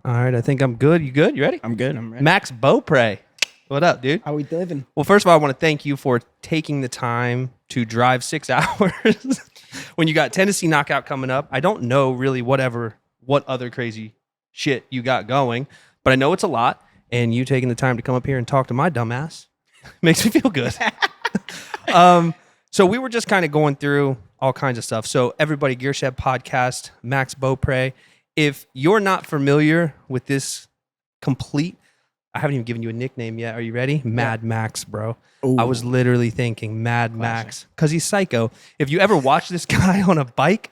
All right, I think I'm good. You good? You ready? I'm good. I'm ready. Max Beaupre. What up, dude? How we living? Well, first of all, I want to thank you for taking the time to drive 6 hours when you got Tennessee Knockout coming up. I don't know really what other crazy shit you got going, but I know it's a lot, and you taking the time to come up here and talk to my dumbass makes me feel good. So we were just kind of going through all kinds of stuff. So everybody, Gear Shed Podcast, Max Beaupre. If you're not familiar with this complete, I haven't even given you a nickname yet. Are you ready? Mad Max, bro. Ooh. I was literally thinking Mad Max because he's psycho. If you ever watch this guy on a bike,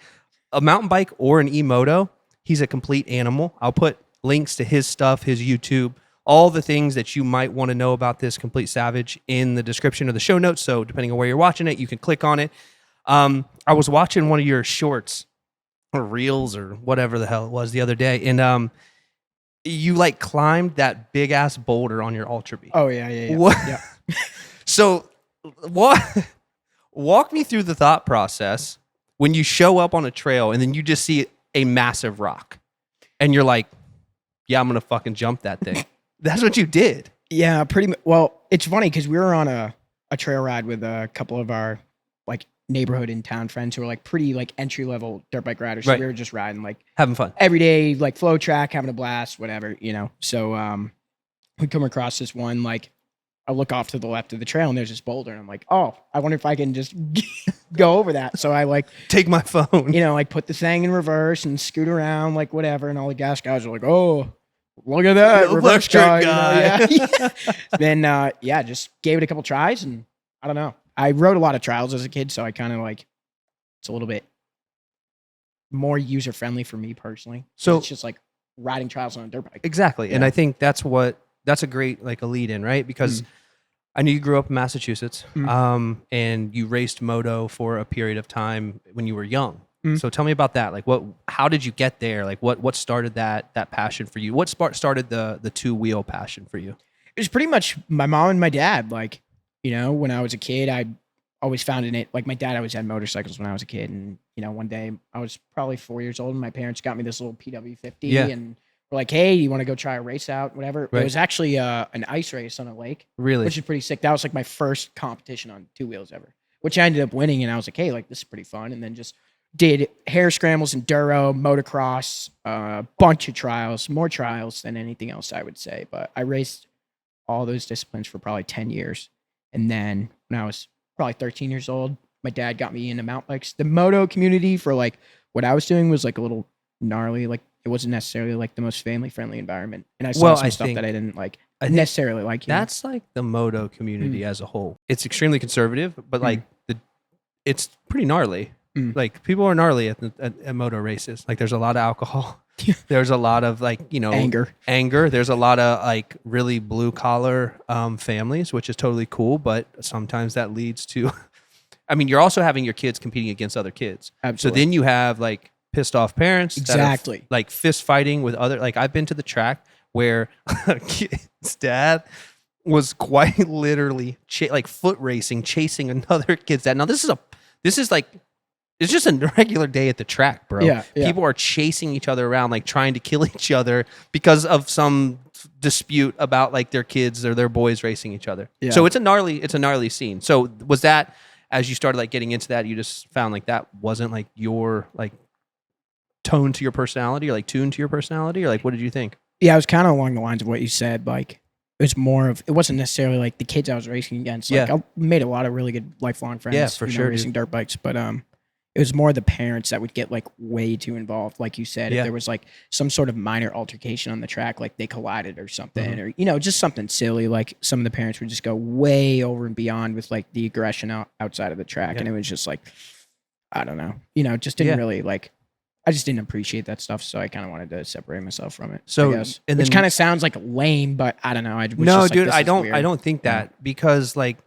a mountain bike or an E-Moto, he's a complete animal. I'll put links to his stuff, his YouTube, all the things that you might want to know about this complete savage in the description of the show notes. So depending on where you're watching it, you can click on it. I was watching one of your shorts or reels or whatever the hell it was the other day, and you like climbed that big ass boulder on your Ultra B. Oh yeah. What? Yeah. So walk me through the thought process when you show up on a trail and then you just see a massive rock and you're like, yeah, I'm gonna fucking jump that thing. That's what you did. Yeah, pretty much. Well, it's funny because we were on a trail ride with a couple of our like neighborhood in town friends who are like pretty like entry level dirt bike riders. So Right. we were just riding like Having fun. every day, like flow track, having a blast, whatever, you know. So we come across this one, like I look off to the left of the trail and there's this boulder and I'm like, oh, I wonder if I can just go over that. So I like Take my phone. you know, like put the thing in reverse and scoot around, like whatever. And all the gas guys are like, oh, look at that reverse Electric guy. You know? Yeah. Then, just gave it a couple tries. And I don't know. I rode a lot of trials as a kid. So I kind of like, it's a little bit more user friendly for me personally. So it's just like riding trials on a dirt bike. Exactly. And Yeah. I think that's a great like a lead in, right? Because I knew you grew up in Massachusetts, and you raced moto for a period of time when you were young. So tell me about that. Like how did you get there? Like what started that passion for you? What started the two-wheel passion for you? It was pretty much my mom and my dad. Like, you know, when I was a kid, I always found in it, like my dad always had motorcycles when I was a kid. And, you know, one day I was probably 4 years old and my parents got me this little PW50 and were like, hey, you want to go try a race out, whatever. Right. It was actually an ice race on a lake. Really? Which is pretty sick. That was like my first competition on two wheels ever, which I ended up winning. And I was like, hey, like this is pretty fun. And then just did hair scrambles, enduro, motocross, a bunch of trials, more trials than anything else, I would say. But I raced all those disciplines for probably 10 years. And then when I was probably 13 years old, my dad got me into mountain bikes. The moto community for like what I was doing was like a little gnarly. Like it wasn't necessarily like the most family friendly environment. And I saw some stuff that I didn't like necessarily like. That's like the moto community as a whole. It's extremely conservative, but like it's pretty gnarly. Like people are gnarly at moto races. Like there's a lot of alcohol. There's a lot of like, you know, anger. There's a lot of like really blue collar families, which is totally cool. But sometimes that leads to, I mean, you're also having your kids competing against other kids. Absolutely. So then you have like pissed off parents. Exactly. That are, like fist fighting with other, like I've been to the track where a kid's dad was quite literally like foot racing, chasing another kid's dad. Now this is like, it's just a regular day at the track, bro. Yeah. People are chasing each other around, like trying to kill each other because of some dispute about like their kids or their boys racing each other. Yeah. So it's a gnarly scene. So was that, as you started like getting into that, you just found like that wasn't like your like tone to your personality or like tune to your personality, or like what did you think? Yeah, I was kind of along the lines of what you said. Like it was more of, it wasn't necessarily like the kids I was racing against. Like I made a lot of really good lifelong friends. Yeah, for sure. Racing dirt bikes, but it was more the parents that would get like way too involved. Like you said, if there was like some sort of minor altercation on the track, like they collided or something, or, you know, just something silly. Like some of the parents would just go way over and beyond with like the aggression outside of the track. And it was just like, I don't know, you know, just didn't really like, I just didn't appreciate that stuff. So I kind of wanted to separate myself from it. So, I guess. Which kind of sounds like lame, but I don't know. I don't think that because like,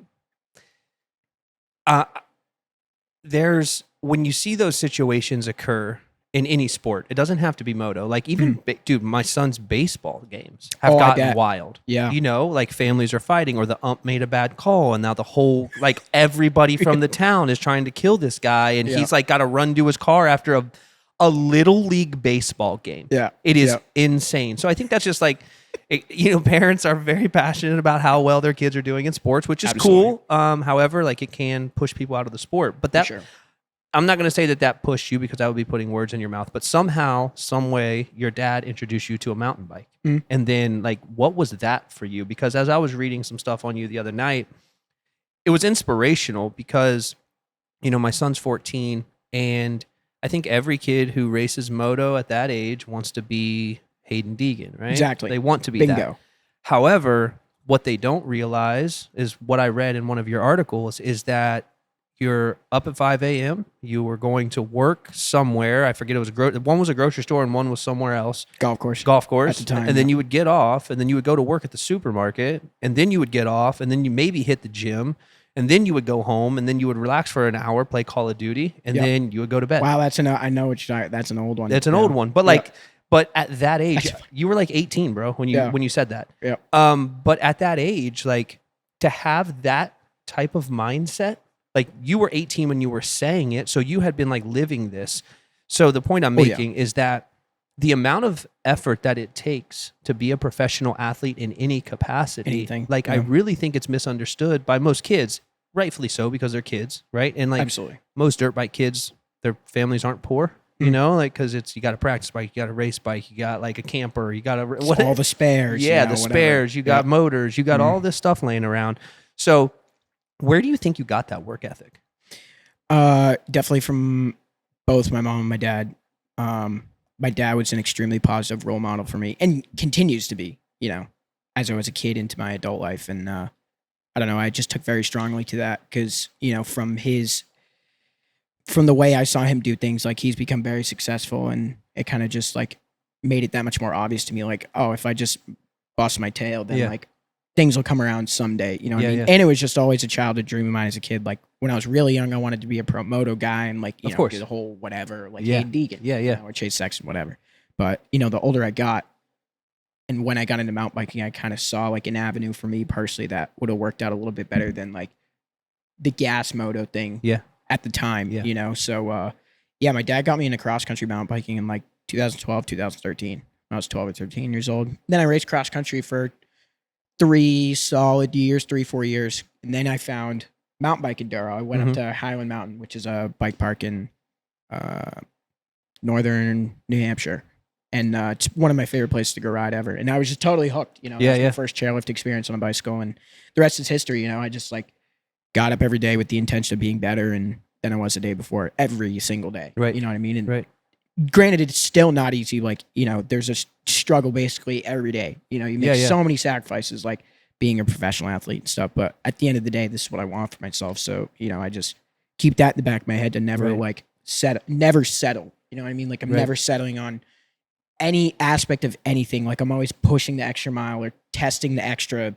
there's, when you see those situations occur in any sport. It doesn't have to be moto. Like even dude, my son's baseball games have Oh, I gotten bet. wild. Yeah. You know, like families are fighting or the ump made a bad call and now the whole like everybody from the town is trying to kill this guy and Yeah. he's like got to run to his car after a little league baseball game. Yeah. It is Yeah. insane. So I think that's just like you know, parents are very passionate about how well their kids are doing in sports, which is Absolutely. cool. However, like it can push people out of the sport. But that Sure. I'm not going to say that pushed you because I would be putting words in your mouth, but somehow, some way, your dad introduced you to a mountain bike. And then, like, what was that for you? Because as I was reading some stuff on you the other night, it was inspirational because, you know, my son's 14, and I think every kid who races moto at that age wants to be Hayden Deegan, right? Exactly. They want to be Bingo. that. However, what they don't realize is what I read in one of your articles is that you're up at 5 a.m. You were going to work somewhere. I forget, it was one was a grocery store and one was somewhere else. Golf course. At the time, and then you would get off, and then you would go to work at the supermarket, and then you would get off, and then you maybe hit the gym, and then you would go home, and then you would relax for an hour, play Call of Duty, and Yep. then you would go to bed. Wow, I know what you're talking. That's an old one. That's an old one, but like, but at that age, you were like 18, bro, when you said that. Yeah. But at that age, like to have that type of mindset. Like you were 18 when you were saying it, so you had been like living this. So the point I'm making is that the amount of effort that it takes to be a professional athlete in any capacity, Anything. like I really think it's misunderstood by most kids, rightfully so because they're kids, right? And like Absolutely. most dirt bike kids, their families aren't poor, you know, like because you got a practice bike, you got a race bike, you got like a camper, you got all the spares. yeah, you know, the whatever. spares, you got motors, you got all this stuff laying around. So where do you think you got that work ethic? Definitely from both my mom and my dad. My dad was an extremely positive role model for me and continues to be, you know, as I was a kid into my adult life. And I don't know, I just took very strongly to that because, you know, from the way I saw him do things, like he's become very successful, and it kind of just like made it that much more obvious to me, like, oh, if I just bust my tail, then like things will come around someday, you know what I mean? And it was just always a childhood dream of mine as a kid. Like when I was really young, I wanted to be a pro moto guy and like, you know, do the whole whatever, like Hayden Deegan, you know, or Chase Sexton, whatever. But, you know, the older I got and when I got into mountain biking, I kind of saw like an avenue for me personally that would have worked out a little bit better than like the gas moto thing at the time, you know? So, my dad got me into cross country mountain biking in like 2012, 2013. I was 12 or 13 years old. Then I raced cross country for 3 solid years, 4 years. And then I found mountain bike enduro. I went up to Highland Mountain, which is a bike park in northern New Hampshire. And it's one of my favorite places to go ride ever. And I was just totally hooked, you know. It was my first chairlift experience on a bicycle. And the rest is history, you know. I just like got up every day with the intention of being better and than I was the day before, every single day. Right. You know what I mean? And granted, it's still not easy. Like, you know, there's a struggle basically every day. You know, you make so many sacrifices, like being a professional athlete and stuff. But at the end of the day, this is what I want for myself. So, you know, I just keep that in the back of my head to never never settle. You know what I mean? Like I'm never settling on any aspect of anything. Like I'm always pushing the extra mile or testing the extra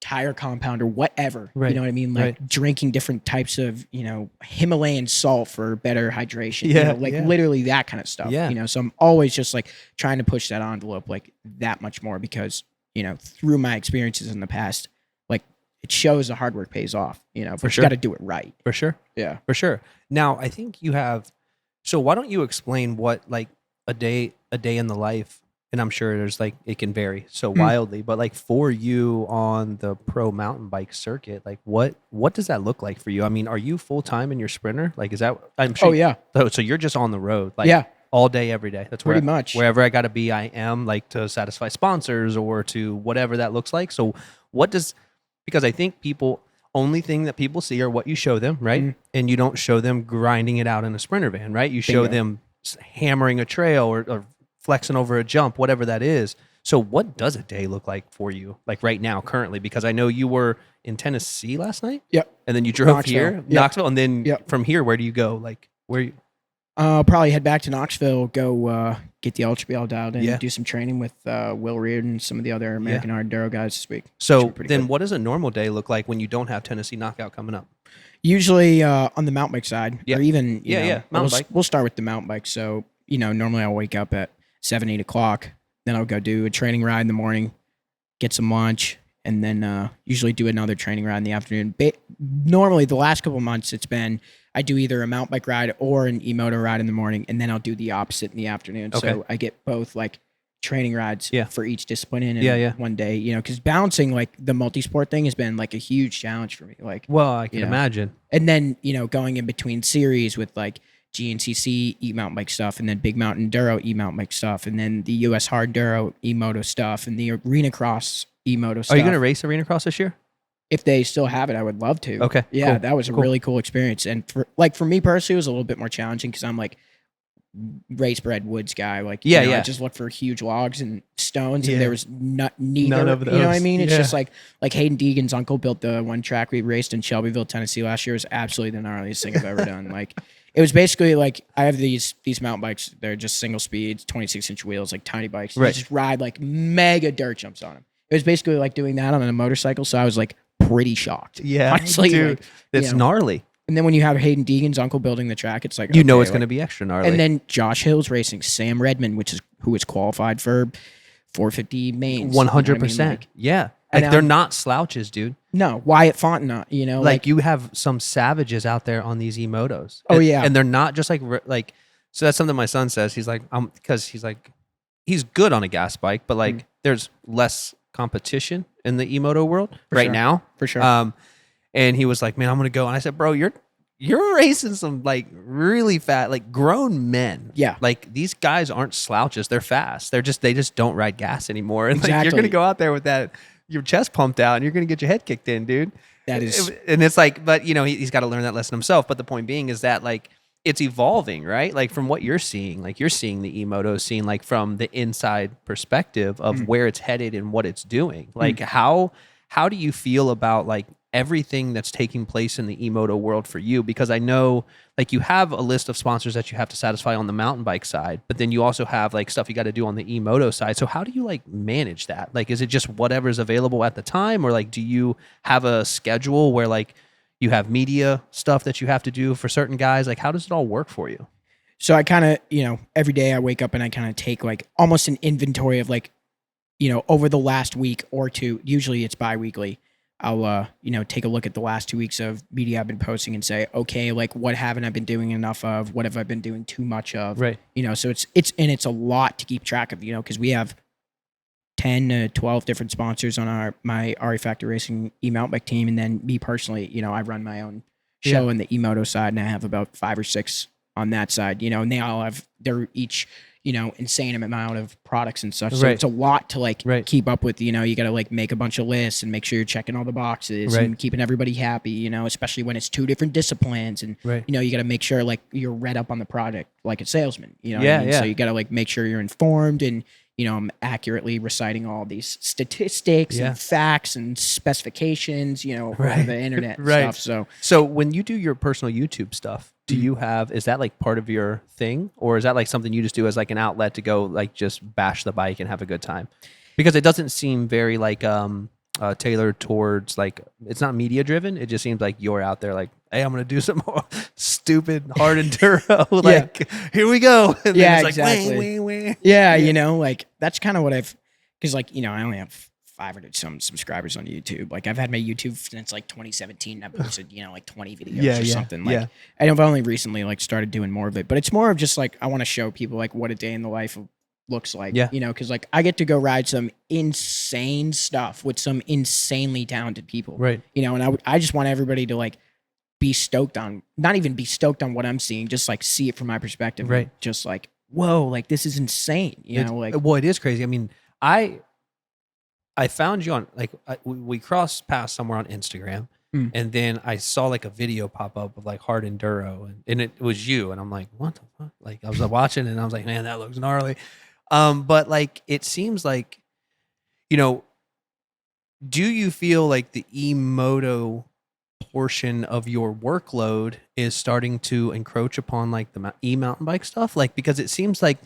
tire compound or whatever. You know what I mean? Like drinking different types of, you know, Himalayan salt for better hydration. You know, like literally that kind of stuff. You know, so I'm always just like trying to push that envelope like that much more because, you know, through my experiences in the past, like it shows the hard work pays off, you know, but you got to do it right. For sure. Yeah. For sure. Now, I think you have, so why don't you explain what like a day in the life, and I'm sure there's like, it can vary so wildly, but like for you on the pro mountain bike circuit, like what does that look like for you? I mean, are you full time in your sprinter? Like, is that, I'm sure. Oh yeah. So you're just on the road, like all day, every day. That's pretty much wherever I got to be, I am, like to satisfy sponsors or to whatever that looks like. So because I think only thing that people see are what you show them, right? And you don't show them grinding it out in a sprinter van, right? You show them hammering a trail or flexing over a jump, whatever that is. So what does a day look like for you, like right now, currently? Because I know you were in Tennessee last night. Yep. And then you drove here, Knoxville. And then from here, where do you go? Like, where you? Probably head back to Knoxville, go get the Ultra BL dialed in, do some training with Will Reardon and some of the other American Hard Enduro guys this week. So then what does a normal day look like when you don't have Tennessee Knockout coming up? Usually on the mountain bike side, or even, mountain bike. We'll start with the mountain bike. So normally I'll wake up at 7, 8 o'clock. Then I'll go do a training ride in the morning, get some lunch, and then usually do another training ride in the afternoon. Normally, the last couple of months, it's been I do either a mountain bike ride or an E-Moto ride in the morning, and then I'll do the opposite in the afternoon. Okay. So I get both like training rides for each discipline in one day. Because balancing like the multi-sport thing has been like a huge challenge for me. Like, well, I can imagine. And then going in between series with like GNCC e-mountain bike stuff, and then Big Mountain Enduro e-mountain bike stuff, and then the US Hard Enduro e-moto stuff, and the Arena Cross e-moto stuff. Are you going to race Arena Cross this year? If they still have it, I would love to. Okay. Yeah, cool. that was a really cool experience. And for me personally, it was a little bit more challenging because I'm like race bred woods guy. Like, I just look for huge logs and stones, and there was neither. None of those. You know what I mean? It's just like Hayden Deegan's uncle built the one track we raced in Shelbyville, Tennessee last year. It was absolutely the gnarliest thing I've ever done. Like, it was basically like I have these mountain bikes. They're just single speeds, 26-inch wheels, like tiny bikes. You just ride like mega dirt jumps on them. It was basically like doing that on a motorcycle. So I was like pretty shocked. Yeah, honestly, dude, it's gnarly. And then when you have Hayden Deegan's uncle building the track, it's like it's going to be extra gnarly. And then Josh Hill's racing Sam Redmond, who is qualified for 450 mains. 100%. Yeah, like they're not slouches, dude. No, Wyatt Fontenot, like you have some savages out there on these e-motos. Oh yeah, and they're not just like. So that's something my son says. He's like, because he's good on a gas bike, but like there's less competition in the e-moto world now. For sure. And he was like, man, I'm going to go. And I said, bro, you're racing some like really fat, like grown men. Yeah. Like these guys aren't slouches. They're fast. They just don't ride gas anymore. And exactly. like, you're going to go out there with your chest pumped out and you're going to get your head kicked in, dude. That is. And it's like, but he's got to learn that lesson himself. But the point being is that like, it's evolving, right? Like from what you're seeing, like you're seeing the e-moto scene, like from the inside perspective of where it's headed and what it's doing. Like how do you feel about like everything that's taking place in the e-moto world for you? Because I know like you have a list of sponsors that you have to satisfy on the mountain bike side, but then you also have like stuff you got to do on the e-moto side. So how do you like manage that? Like, is it just whatever's available at the time, or like, do you have a schedule where like you have media stuff that you have to do for certain guys? Like, how does it all work for you? So I kind of, every day I wake up and I kind of take like almost an inventory of like, over the last week or two, usually it's bi-weekly. I'll, take a look at the last 2 weeks of media I've been posting and say, okay, like what haven't I been doing enough of? What have I been doing too much of? Right. So it's a lot to keep track of, because we have 10 to 12 different sponsors on my RE Factor Racing e-mountain bike team. And then me personally, I run my own show in the e-moto side, and I have about 5 or 6 on that side, and they all have, they're each, insane amount of products and such. So it's a lot to like keep up with, you got to like make a bunch of lists and make sure you're checking all the boxes and keeping everybody happy, especially when it's 2 different disciplines. And, you got to make sure like you're read up on the product like a salesman, So you got to like make sure you're informed and, I'm accurately reciting all these statistics and facts and specifications, over the internet and stuff. So when you do your personal YouTube stuff, do you is that like part of your thing, or is that like something you just do as like an outlet to go like just bash the bike and have a good time? Because it doesn't seem very like tailored towards like, it's not media driven. It just seems like you're out there like, hey, I'm gonna do some more stupid hard enduro. Like here we go. And then it's like, exactly. Wah. Yeah, like that's kind of what because like I only have 500 some subscribers on YouTube. Like I've had my YouTube since like 2017. I posted like 20 videos or something. Like I've only recently like started doing more of it, but it's more of just like I want to show people like what a day in the life looks like. Because like I get to go ride some insane stuff with some insanely talented people. Right. And I just want everybody to like be stoked on, not even be stoked on what I'm seeing, just like see it from my perspective. Right. Just like, whoa, like this is insane. Well, it is crazy. I mean, I found you on like we crossed paths somewhere on Instagram, and then I saw like a video pop up of like hard enduro, and it was you, and I'm like, what the fuck? Like I was watching, and I was like, man, that looks gnarly. But like it seems like, do you feel like the e-moto portion of your workload is starting to encroach upon like the e-mountain bike stuff? Like, because it seems like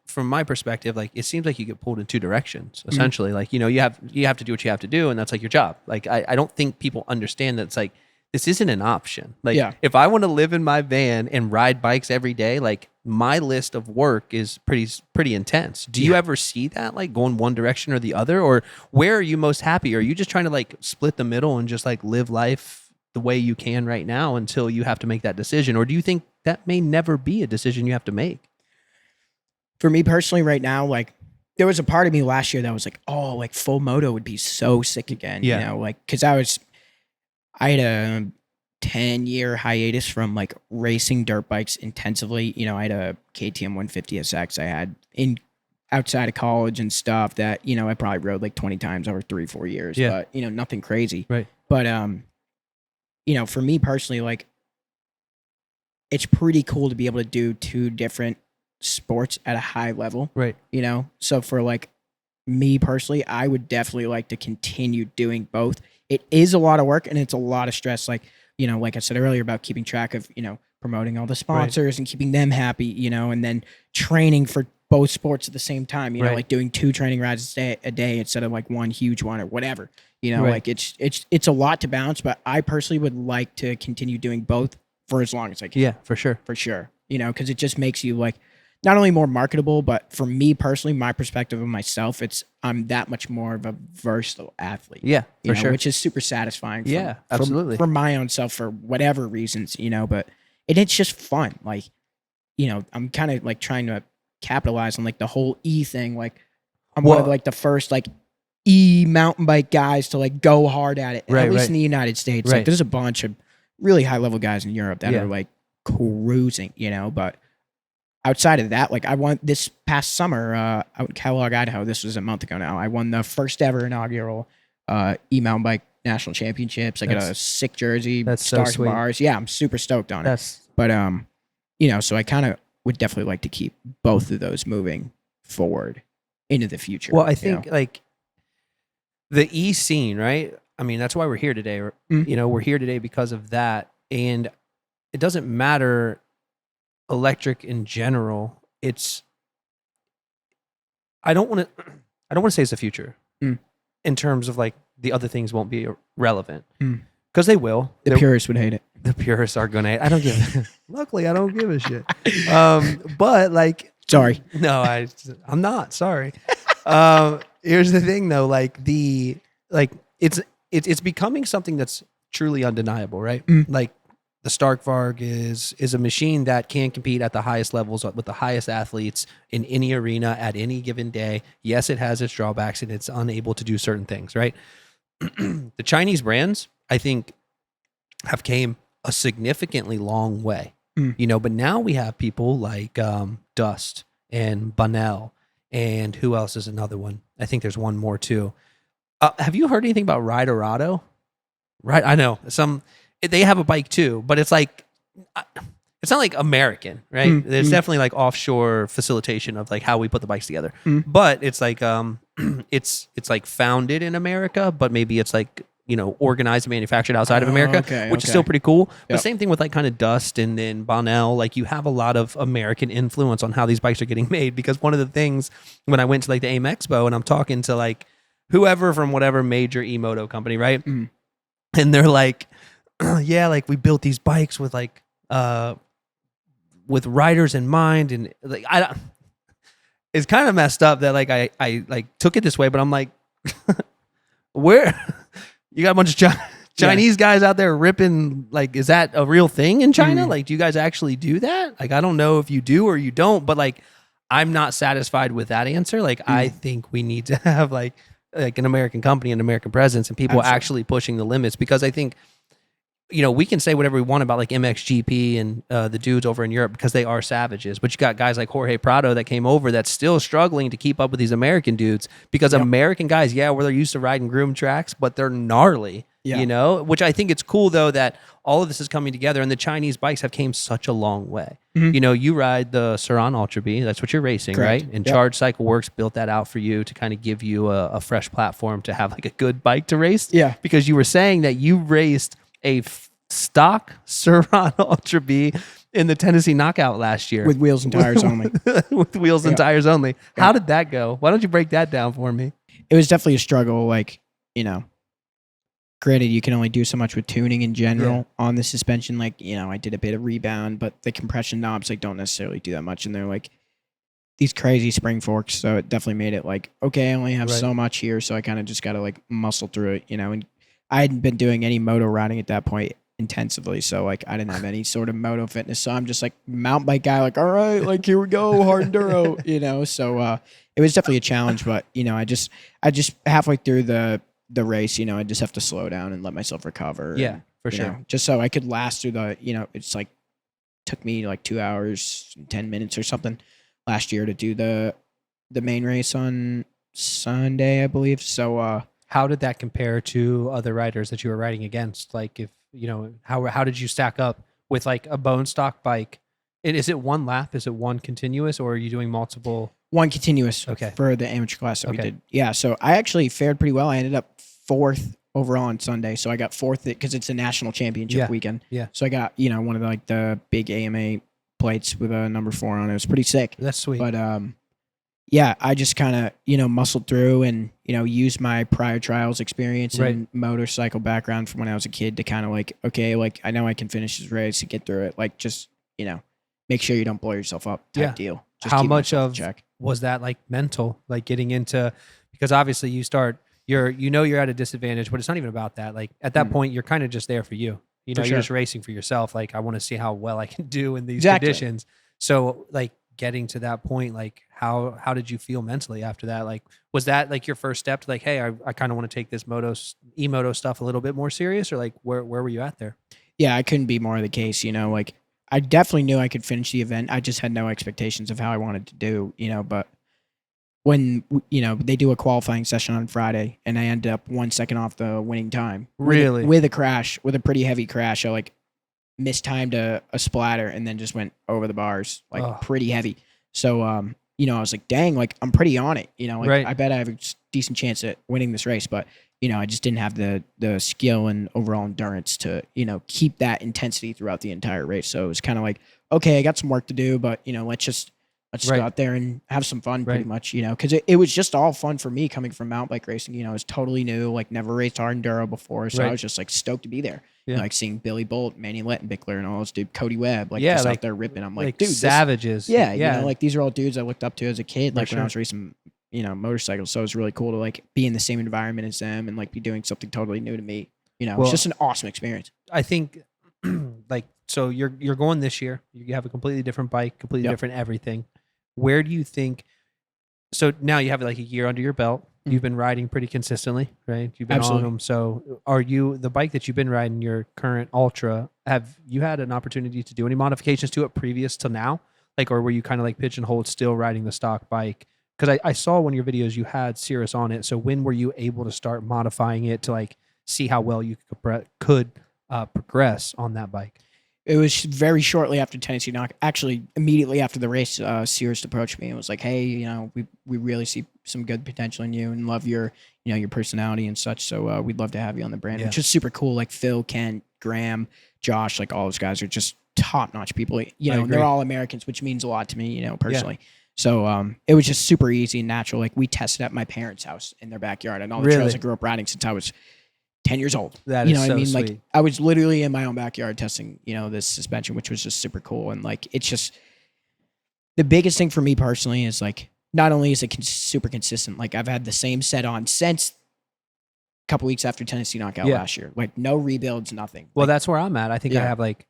from my perspective, like it seems like you get pulled in 2 directions essentially. Like, you have to do what you have to do, and that's like your job. Like, I don't think people understand that it's like this isn't an option. Like, Yeah. if I want to live in my van and ride bikes every day, like my list of work is pretty intense. Do you ever see that, like going one direction or the other, or where are you most happy? Are you just trying to like split the middle and just like live life the way you can right now until you have to make that decision? Or do you think that may never be a decision you have to make? For me personally, right now, like there was a part of me last year that was like, oh, like full moto would be so sick again. Yeah. You know, like because I had a 10-year hiatus from like racing dirt bikes intensively. You know, I had a KTM 150 SX I had in outside of college and stuff that, you know, I probably rode like 20 times over 3-4 years, Yeah. but you know, nothing crazy. Right. But, you know, for me personally, like it's pretty cool to be able to do 2 different sports at a high level. Right. You know, so for like me personally, I would definitely like to continue doing both. It is a lot of work and it's a lot of stress. Like, you know, like I said earlier about keeping track of, you know, promoting all the sponsors and keeping them happy, you know, and then training for both sports at the same time, you know, like doing 2 training rides a day instead of like one huge one or whatever, you know, like it's a lot to balance, but I personally would like to continue doing both for as long as I can. Yeah, for sure. For sure. You know, because it just makes you like not only more marketable, but for me personally, my perspective of myself, I'm that much more of a versatile athlete. Yeah, for sure. Which is super satisfying. Absolutely. For my own self, for whatever reasons, you know, but it's just fun. Like, you know, I'm kind of like trying to capitalize on like the whole E thing. Like I'm one of like the first like E mountain bike guys to like go hard at it, at least in the United States. Like there's a bunch of really high level guys in Europe that are like cruising, you know, but outside of that, like I won this past summer out in Kellogg, Idaho. This was a month ago now. I won the first ever inaugural e-mountain bike national championships. I got a sick jersey, that's stars so sweet. and bars. Yeah, I'm super stoked on it. But you know, so I kind of would definitely like to keep both of those moving forward into the future. Well, I think like the E scene, right? I mean, that's why we're here today. You know, we're here today because of that, and it doesn't matter. Electric in general, I don't want to say it's the future in terms of like the other things won't be relevant because they will. The purists would hate it. The purists are gonna hate. I don't give. Luckily, I don't give a shit. But like, sorry, no, I'm not sorry. Here's the thing though, like it's becoming something that's truly undeniable, right? Like. The Stark Varg is a machine that can compete at the highest levels with the highest athletes in any arena at any given day. Yes, it has its drawbacks and it's unable to do certain things, right? The Chinese brands, I think, have came a significantly long way, you know, but now we have people like Dust and Bunnell and who else is another one? I think there's one more too. Have you heard anything about Riderado? Right, I know they have a bike too, but it's like it's not like American, right? There's definitely like offshore facilitation of like how we put the bikes together, but it's like it's like founded in America, but maybe it's like, you know, organized and manufactured outside of America, which is still pretty cool. But same thing with like kind of Dust and then Bonnell, like you have a lot of American influence on how these bikes are getting made. Because one of the things when I went to like the AIM Expo and I'm talking to like whoever from whatever major E-Moto company, right? And they're like, yeah, like we built these bikes with like with riders in mind, and like it's kind of messed up that like I like took it this way, but I'm like, where you got a bunch of Chinese guys out there ripping, like, is that a real thing in China? Like, do you guys actually do that? Like, I don't know if you do or you don't, but like, I'm not satisfied with that answer. Like, I think we need to have like an American company, an American presence, and people actually pushing the limits, because I think, you know, we can say whatever we want about like MXGP and the dudes over in Europe because they are savages, but you got guys like Jorge Prado that came over that's still struggling to keep up with these American dudes, because American guys, where they're used to riding groom tracks, but they're gnarly, you know, which I think it's cool though that all of this is coming together, and the Chinese bikes have came such a long way. You know, you ride the Saran Ultra B, that's what you're racing, right? And Charge Cycle Works built that out for you to kind of give you a fresh platform to have like a good bike to race. Yeah. Because you were saying that you raced a stock Saran Ultra B in the Tennessee Knockout last year. With wheels and tires only. With wheels and tires only. How did that go? Why don't you break that down for me? It was definitely a struggle, like, you know, granted, you can only do so much with tuning in general on the suspension. Like, you know, I did a bit of rebound, but the compression knobs like don't necessarily do that much, and they're like these crazy spring forks. So it definitely made it like, okay, I only have so much here, so I kind of just got to like muscle through it, you know. And I hadn't been doing any moto riding at that point intensively, so like I didn't have any sort of moto fitness. So I'm just like mountain bike guy, like, all right, like here we go, hard enduro, you know. So it was definitely a challenge, but you know, I just halfway through the race, you know, I just have to slow down and let myself recover. Yeah, and, for you sure. know, just so I could last through the, you know, it's like took me like 2 hours and 10 minutes or something last year to do the main race on Sunday, I believe. So how did that compare to other riders that you were riding against? Like, if you know, how did you stack up with like a bone stock bike? Is it one lap? Is it one continuous, or are you doing multiple? One continuous Okay. for the amateur class that we did. Yeah, so I actually fared pretty well. I ended up 4th overall on Sunday. So I got 4th because it's a national championship weekend. Yeah. So I got, you know, one of the big AMA plates with a number 4 on it. It was pretty sick. That's sweet. But yeah, I just kind of, you know, muscled through and, you know, used my prior trials experience and motorcycle background from when I was a kid to kind of like, okay, like I know I can finish this race and get through it. Like just, you know, make sure you don't blow yourself up type deal. Just how keep much myself of in check. was that like mental, like getting into, because obviously you're at a disadvantage, but it's not even about that. Like at that point, you're kind of just there for you. You know, you're just racing for yourself. Like I want to see how well I can do in these conditions. So like getting to that point, like how did you feel mentally after that? Like, was that like your first step to like, hey, I kind of want to take this E-Moto stuff a little bit more serious, or like where were you at there? Yeah, I couldn't be more the case, you know, like I definitely knew I could finish the event. I just had no expectations of how I wanted to do, you know, but when, you know, they do a qualifying session on Friday and I ended up 1 second off the winning time. Really? With a crash, with a pretty heavy crash. I like mistimed a splatter and then just went over the bars, like pretty heavy. So, you know, I was like, dang, like I'm pretty on it. You know, like I bet I have a decent chance at winning this race, but you know, I just didn't have the skill and overall endurance to, you know, keep that intensity throughout the entire race. So it was kind of like, okay, I got some work to do, but you know, let's just go out there and have some fun pretty much, you know, because it was just all fun for me coming from mountain bike racing. You know, it was totally new, like never raced hard enduro before. So I was just like stoked to be there. Yeah. Like seeing Billy Bolt, Manny Lettenbichler, and all those dudes, Cody Webb, like just out there ripping. I'm like dude, savages. You know, like these are all dudes I looked up to as a kid, like when I was racing, you know, motorcycles. So it was really cool to like be in the same environment as them and like be doing something totally new to me. You know, it's just an awesome experience. I think like, so you're going this year, you have a completely different bike, completely different everything. Where do you think, so now you have like a year under your belt, you've been riding pretty consistently, right? You've been on them. So are you, the bike that you've been riding, your current Ultra, have you had an opportunity to do any modifications to it previous to now? Like, or were you kind of like pigeonholed still riding the stock bike? Because I saw one of your videos, you had Cirrus on it. So when were you able to start modifying it to like see how well you could progress on that bike? It was very shortly after Tennessee Knock. Actually, immediately after the race, Cirrus approached me and was like, "Hey, you know, we really see some good potential in you and love your, you know, your personality and such. So we'd love to have you on the brand." Which is super cool. Like Phil, Kent, Graham, Josh, like all those guys are just top notch people. You know, they're all Americans, which means a lot to me, you know, personally. Yeah. So it was just super easy and natural. Like we tested at my parents' house in their backyard and all the trails I grew up riding since I was 10 years old. That is so what I mean? sweet. Like I was literally in my own backyard testing, you know, this suspension, which was just super cool. And like, it's just the biggest thing for me personally is like, not only is it super consistent, like I've had the same set on since a couple weeks after Tennessee Knockout last year, like no rebuilds, nothing. Well, like, that's where I'm at. I think I have like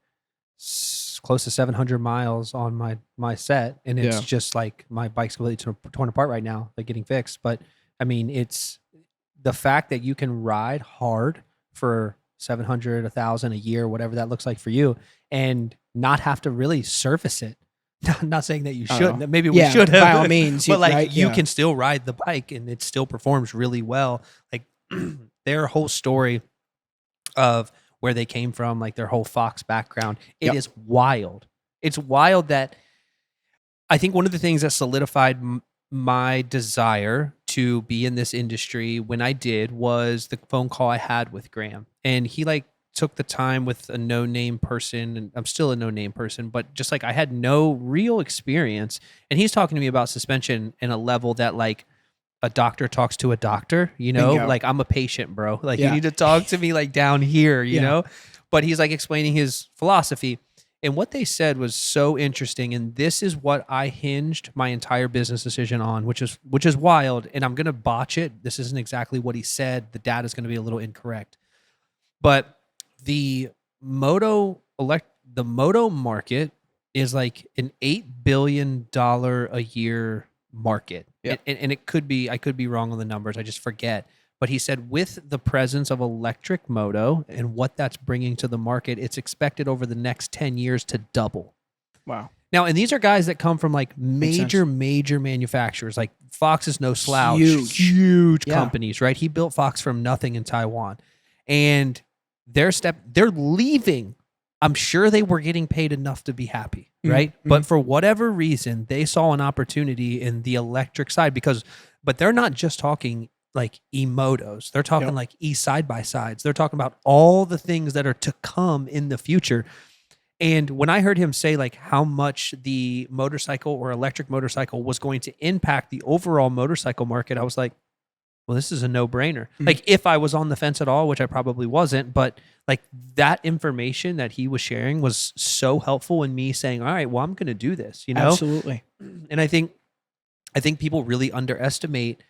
close to 700 miles on my set. And it's just like my bike's completely torn apart right now, like getting fixed. But I mean, it's, the fact that you can ride hard for 700, 1,000 a year, whatever that looks like for you, and not have to really surface it. Not saying that you shouldn't. Maybe we should have. By all means. But like you can still ride the bike and it still performs really well. Like their whole story of where they came from, like their whole Fox background, it is wild. It's wild that I think one of the things that solidified my desire to be in this industry when I did was the phone call I had with Graham. And he like took the time with a no-name person, and I'm still a no-name person, but just like I had no real experience. And he's talking to me about suspension in a level that like a doctor talks to a doctor, you know, Bingo. like I'm a patient, bro. Like you Yeah. need to talk to me like down here, you Yeah. know? But he's like explaining his philosophy. And what they said was so interesting. And this is what I hinged my entire business decision on, which is wild. And I'm going to botch it. This isn't exactly what he said. The data is going to be a little incorrect. But the moto market is like an $8 billion a year market. Yeah. And it could be, I could be wrong on the numbers. I just forget. But he said with the presence of electric moto and what that's bringing to the market, it's expected over the next 10 years to double. Wow. Now, and these are guys that come from like Makes major manufacturers. Like Fox is no slouch. Huge. Yeah. Companies, right? He built Fox from nothing in Taiwan. And they're leaving. I'm sure they were getting paid enough to be happy, right? Mm-hmm. But for whatever reason, they saw an opportunity in the electric side but they're not just talking like E-Motos. They're talking like side-by-sides. They're talking about all the things that are to come in the future. And when I heard him say like how much the motorcycle or electric motorcycle was going to impact the overall motorcycle market, I was like, well, this is a no-brainer. Mm-hmm. Like if I was on the fence at all, which I probably wasn't, but like that information that he was sharing was so helpful in me saying, all right, well, I'm going to do this, you know? Absolutely. And I think people really underestimate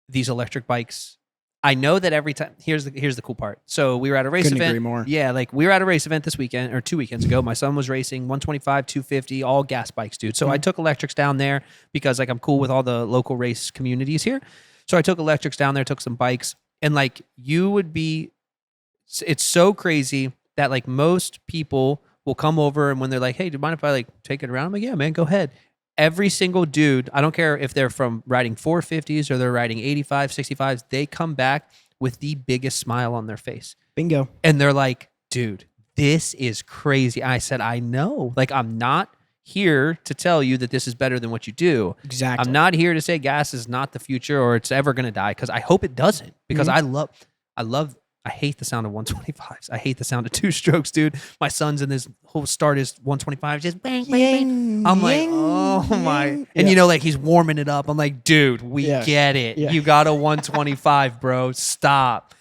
these electric bikes. I know that every time, here's the cool part. So we were at a race Couldn't event. agree more. Yeah, like we were at a race event this weekend or 2 weekends ago. My son was racing 125, 250, all gas bikes, dude. So I took Electrix down there because like I'm cool with all the local race communities here. So I took Electrix down there, took some bikes, and like it's so crazy that like most people will come over and when they're like, hey, do you mind if I like take it around? I'm like, yeah, man, go ahead. Every single dude, I don't care if they're from riding 450s or they're riding 85, 65s, they come back with the biggest smile on their face. Bingo. And they're like, dude, this is crazy. I said, I know. Like, I'm not here to tell you that this is better than what you do. Exactly. I'm not here to say gas is not the future or it's ever going to die because I hope it doesn't because I hate the sound of 125s. I hate the sound of two strokes, dude. My son's in this whole start is 125, just bang, bang, bang. I'm like, oh my. And you know, like he's warming it up. I'm like, dude, we get it. Yeah. You got a 125, bro. Stop.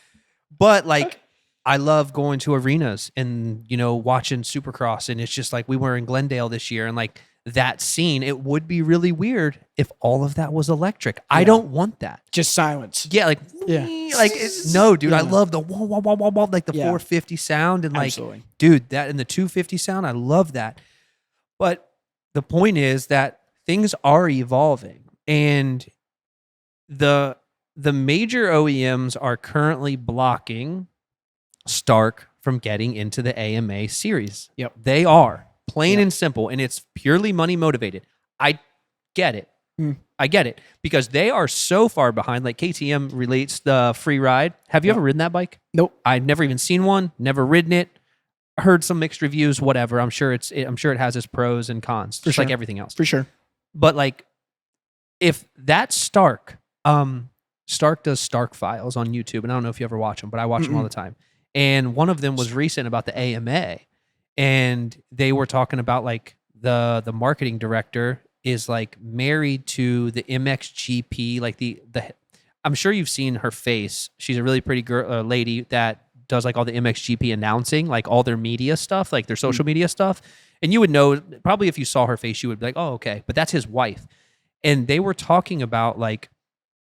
But like, I love going to arenas and, you know, watching Supercross. And it's just like we were in Glendale this year and like that scene, it would be really weird if all of that was electric. I don't want that. Just silence. Yeah, like, no, dude, I love the wah, wah, wah, wah, wah, like the 450 sound and like, dude, that and the 250 sound, I love that. But the point is that things are evolving and the major OEMs are currently blocking Stark from getting into the AMA series. Yep. They are. Plain and simple, and it's purely money motivated. I get it. I get it because they are so far behind. Like KTM relates the free ride. Have you ever ridden that bike? Nope. I've never even seen one. Never ridden it. Heard some mixed reviews. Whatever. I'm sure it has its pros and cons, just like everything else. For sure. But like, if that's Stark does Stark files on YouTube, and I don't know if you ever watch them, but I watch them all the time. And one of them was recent about the AMA. And they were talking about like the marketing director is like married to the MXGP, like the I'm sure you've seen her face. She's a really pretty lady that does like all the MXGP announcing, like all their media stuff, like their social media stuff. And you would know probably if you saw her face, you would be like, oh, okay. But that's his wife. And they were talking about like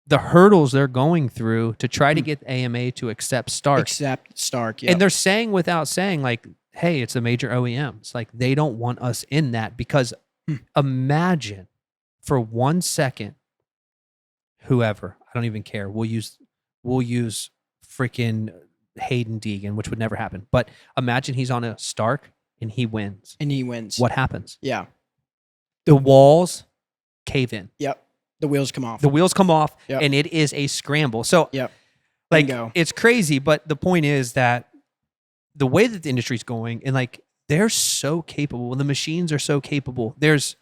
the hurdles they're going through to try to get AMA to accept Stark. And they're saying without saying like, hey, it's the major OEMs. Like they don't want us in that because imagine for 1 second, whoever, I don't even care. We'll use freaking Hayden Deegan, which would never happen. But imagine he's on a Stark and he wins. What happens? Yeah. The walls cave in. Yep. The wheels come off. And it is a scramble. So like it's crazy, but the point is that the way that the industry's going and like they're so capable, the machines are so capable. There's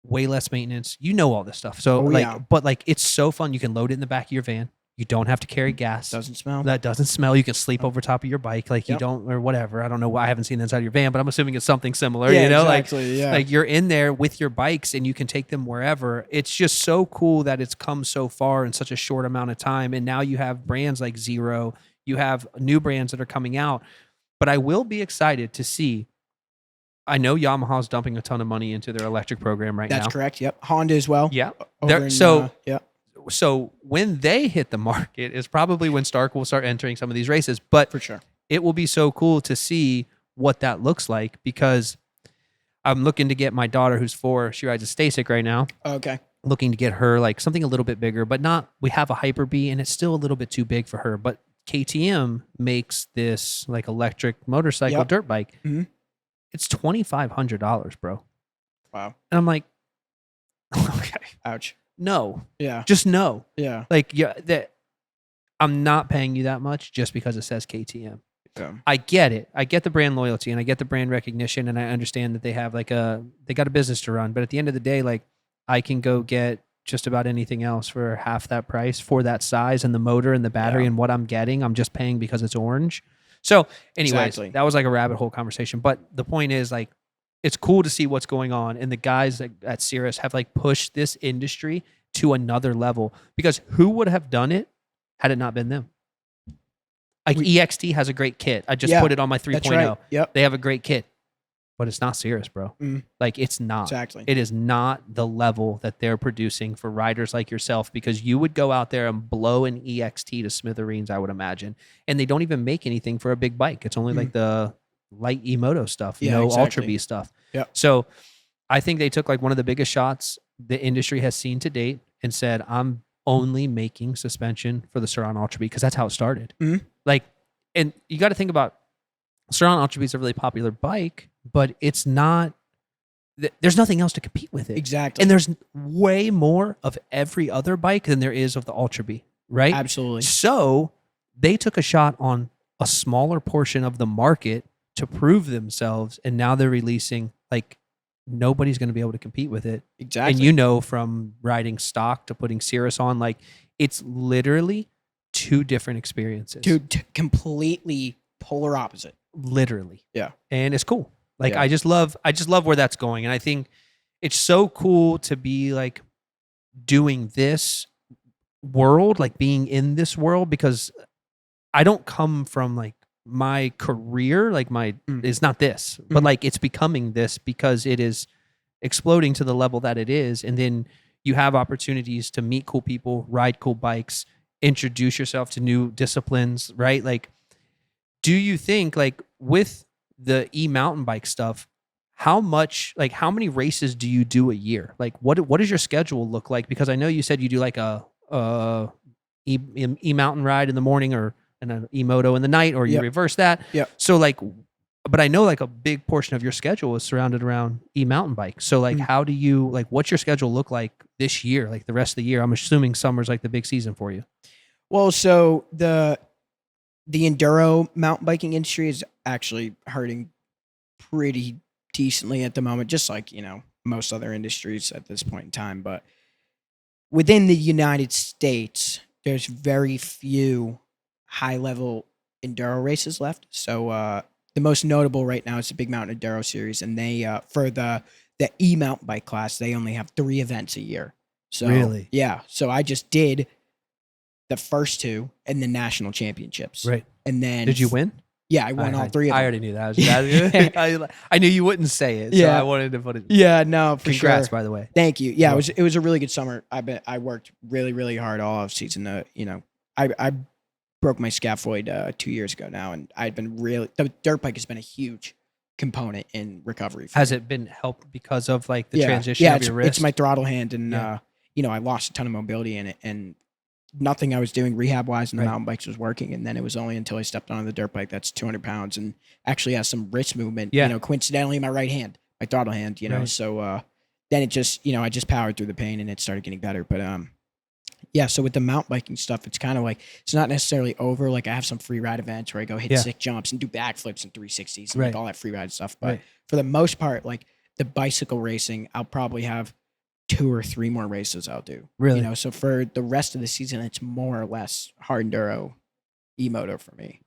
way less maintenance. You know all this stuff. So but like it's so fun. You can load it in the back of your van. You don't have to carry gas. Doesn't smell. That doesn't smell. You can sleep over top of your bike. Like you don't, or whatever. I don't know why. I haven't seen the inside of your van, but I'm assuming it's something similar, Yeah, you know, exactly, like you're in there with your bikes and you can take them wherever. It's just so cool that it's come so far in such a short amount of time. And now you have brands like Zero, you have new brands that are coming out, but I will be excited to see. I know Yamaha's dumping a ton of money into their electric program right now. That's correct. Yep. Honda as well. Yeah. Over So when they hit the market is probably when Stark will start entering some of these races. But for sure, it will be so cool to see what that looks like, because I'm looking to get my daughter, who's 4, she rides a Stasic right now. Okay. Looking to get her like something a little bit bigger, but not, we have a Hyper B and it's still a little bit too big for her. But KTM makes this like electric motorcycle dirt bike. Mm-hmm. It's $2,500, bro. Wow. And I'm like, okay. Ouch. No. Yeah. Just no. Yeah. Like, yeah, that I'm not paying you that much just because it says KTM. Yeah. I get it. I get the brand loyalty and I get the brand recognition, and I understand that they have like they got a business to run. But at the end of the day, like, I can go get just about anything else for half that price for that size and the motor and the battery and what I'm getting. I'm just paying because it's orange. So anyways, that was like a rabbit hole conversation. But the point is, like, it's cool to see what's going on. And the guys at Cirrus have like pushed this industry to another level, because who would have done it had it not been them? Like EXT has a great kit. I just put it on my 3.0. That's right. Yep. They have a great kit, but it's not Cirrus, bro. Like, it's not. Exactly. It is not the level that they're producing for riders like yourself, because you would go out there and blow an EXT to smithereens, I would imagine. And they don't even make anything for a big bike. It's only like the light E-Moto stuff, Ultra B stuff. Yeah. So I think they took like one of the biggest shots the industry has seen to date and said, I'm only making suspension for the Sur-Ron Ultra B, because that's how it started. Like, and you got to think about, Sur-Ron Ultra B is a really popular bike, but it's not, there's nothing else to compete with it. Exactly. And there's way more of every other bike than there is of the Ultra B, right? Absolutely. So they took a shot on a smaller portion of the market to prove themselves, and now they're releasing, like, nobody's going to be able to compete with it. Exactly. And you know, from riding stock to putting Cirrus on, like, it's literally 2 different experiences. Completely polar opposite. Literally. Yeah. And it's cool. Like, I just love where that's going. And I think it's so cool to be like doing this world, like being in this world, because I don't come from like my career, like it's not this, but like it's becoming this because it is exploding to the level that it is. And then you have opportunities to meet cool people, ride cool bikes, introduce yourself to new disciplines, right? Like, do you think, like, with the mountain bike stuff, how many races do you do a year? Like, what does your schedule look like? Because I know you said you do like a mountain ride in the morning, or an E-Moto in the night, or you reverse that. Yeah. So like, but I know like a big portion of your schedule is surrounded around mountain bike. So like, how do you, like, what's your schedule look like this year? Like the rest of the year? I'm assuming summer's like the big season for you. Well, so the enduro mountain biking industry is actually hurting pretty decently at the moment, just like, most other industries at this point in time. But within the United States, there's very few high-level enduro races left. So the most notable right now is the Big Mountain Enduro Series, and they for the E-mountain bike class, they only have 3 events a year. So really, yeah. So I just did the first 2 and the national championships. Right. And then did you win? Yeah, I won all 3 of them. I already knew that. I knew you wouldn't say it. So I wanted to put it. Yeah, no, for Congrats, sure. by the way. Thank you. Yeah, it was a really good summer. I worked really, really hard all off season. I broke my scaphoid 2 years ago now, and I'd been the dirt bike has been a huge component in recovery. Has it been helped because of like the transition of your wrist? It's my throttle hand, and I lost a ton of mobility in it, and nothing I was doing rehab wise in the mountain bikes was working. And then it was only until I stepped on the dirt bike that's 200 pounds and actually has some wrist movement, coincidentally my right hand, my throttle hand, so then it just, I just powered through the pain and it started getting better. But so with the mountain biking stuff, it's kind of like, it's not necessarily over. Like I have some free ride events where I go hit sick jumps and do backflips and 360s and like all that free ride stuff. But for the most part, like the bicycle racing, I'll probably have 2 or 3 more races I'll do. Really? You know, so for the rest of the season, it's more or less hard enduro E-Moto for me,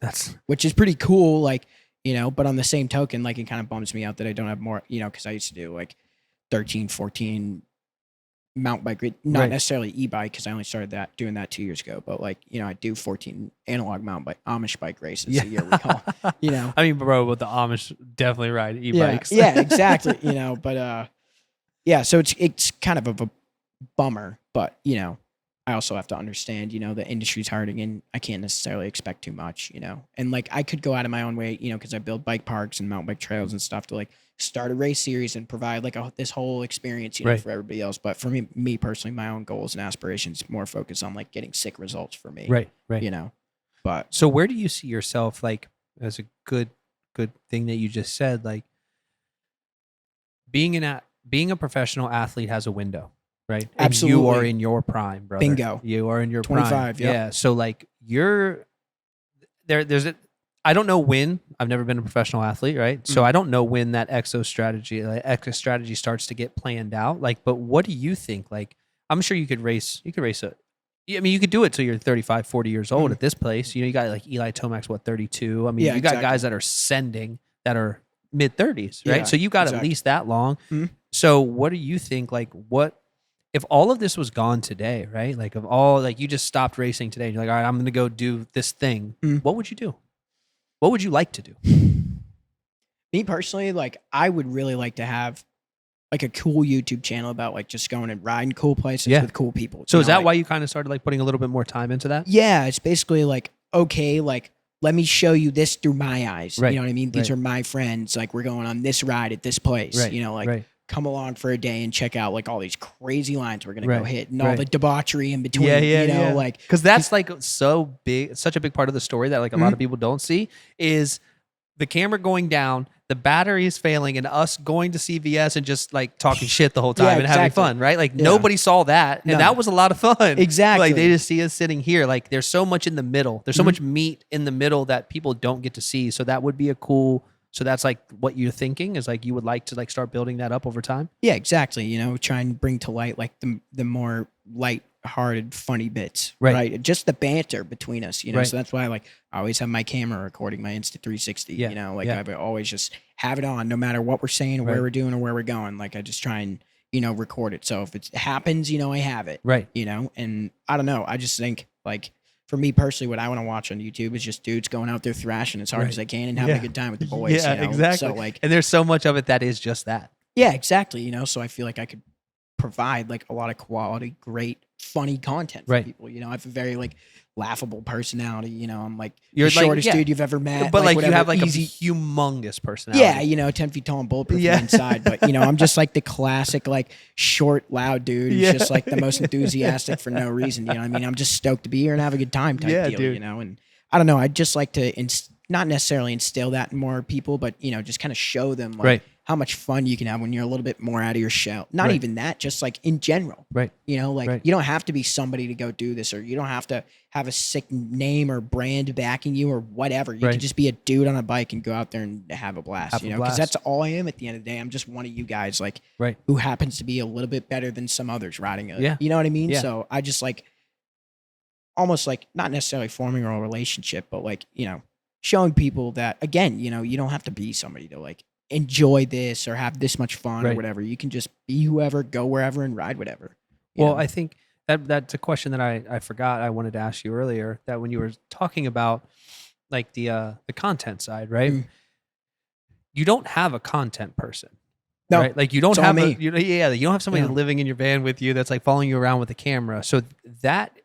which is pretty cool. Like, you know, but on the same token, like, it kind of bums me out that I don't have more, you know, because I used to do like 13, 14 mountain bike, not necessarily e-bike, because I only started doing that 2 years ago, but like, you know, I do 14 analog mountain bike, Amish bike races a year, we call, you know. I mean, bro, but the Amish definitely ride e-bikes. Yeah, exactly. You know, but yeah, so it's kind of a bummer, but you know, I also have to understand, you know, the industry's hurting and I can't necessarily expect too much, you know. And like, I could go out of my own way, you know, because I build bike parks and mountain bike trails and stuff to like start a race series and provide like this whole experience, you know, for everybody else. But for me personally, my own goals and aspirations more focused on like getting sick results for me. Right. You know, but so where do you see yourself, like, as a good thing that you just said, like being a professional athlete has a window, right? Absolutely. And you are in your prime, brother. Bingo. You are in your 25, prime. yep. Yeah. So like I don't know when. I've never been a professional athlete, right? So I don't know when that exit strategy starts to get planned out. Like, but what do you think? Like, I'm sure you could race I mean, you could do it till you're 35, 40 years old at this place. You know, you got like Eli Tomac's, 32? I mean, you got guys that are sending that are mid 30s, right? Yeah, so you got at least that long. So what do you think, like, what if all of this was gone today, right? Like, if all, like, you just stopped racing today and you're like, all right, I'm going to go do this thing. What would you do? What would you like to do? Me personally, like, I would really like to have like a cool YouTube channel about like just going and riding cool places with cool people. So is that why you kind of started like putting a little bit more time into that? Yeah, it's basically like, okay, like, let me show you this through my eyes. You know what I mean? These are my friends. Like, we're going on this ride at this place. You know, like, come along for a day and check out like all these crazy lines we're gonna go hit and all the debauchery in between. You know, like, because that's like so big, such a big part of the story that like a lot of people don't see is the camera going down, the battery is failing, and us going to CVS and just like talking shit the whole time and having fun, right? Like nobody saw that, and that was a lot of fun. Exactly. Like, they just see us sitting here. Like, there's so much in the middle. There's so much meat in the middle that people don't get to see. So that would be a cool. So that's like what you're thinking is like you would like to like start building that up over time. Yeah, exactly. You know, try and bring to light like the more light-hearted, funny bits, right? Just the banter between us, you know. So that's why like I always have my camera recording my Insta360. You know, like I always just have it on, no matter what we're saying, or where we're doing, or where we're going. Like, I just try and, you know, record it. So if it happens, you know, I have it, you know. And I don't know. I just think like, for me personally, what I want to watch on YouTube is just dudes going out there thrashing as hard as they can and having a good time with the boys. Yeah, you know? exactly. So like, and there's so much of it that is just that. Yeah, exactly. You know, so I feel like I could provide like a lot of quality, great, funny content for people. You know, I have a very like laughable personality. You know, I'm like you're the shortest dude you've ever met. But like whatever, you have like easy. A humongous personality. Yeah, you know, 10 feet tall and bulletproof from inside. But you know, I'm just like the classic like short, loud dude who's just like the most enthusiastic for no reason. You know what I mean? I'm just stoked to be here and have a good time type deal. Dude. You know, and I don't know. I'd just like to not necessarily instill that in more people, but you know, just kind of show them like how much fun you can have when you're a little bit more out of your shell. Not even that, just like in general. You know, like you don't have to be somebody to go do this, or you don't have to have a sick name or brand backing you or whatever. You can just be a dude on a bike and go out there and have a blast, you know, because that's all I am at the end of the day. I'm just one of you guys, like, who happens to be a little bit better than some others riding it. You know what I mean? So I just like, almost like not necessarily forming a relationship, but like, you know, showing people that, again, you know, you don't have to be somebody to like enjoy this or have this much fun or whatever. You can just be whoever, go wherever, and ride whatever. Well, I think that's a question that I forgot I wanted to ask you earlier, that when you were talking about like the content side, right? You don't have a content person. No, right? Like you don't have me. you don't have somebody living in your van with you that's like following you around with a camera. So that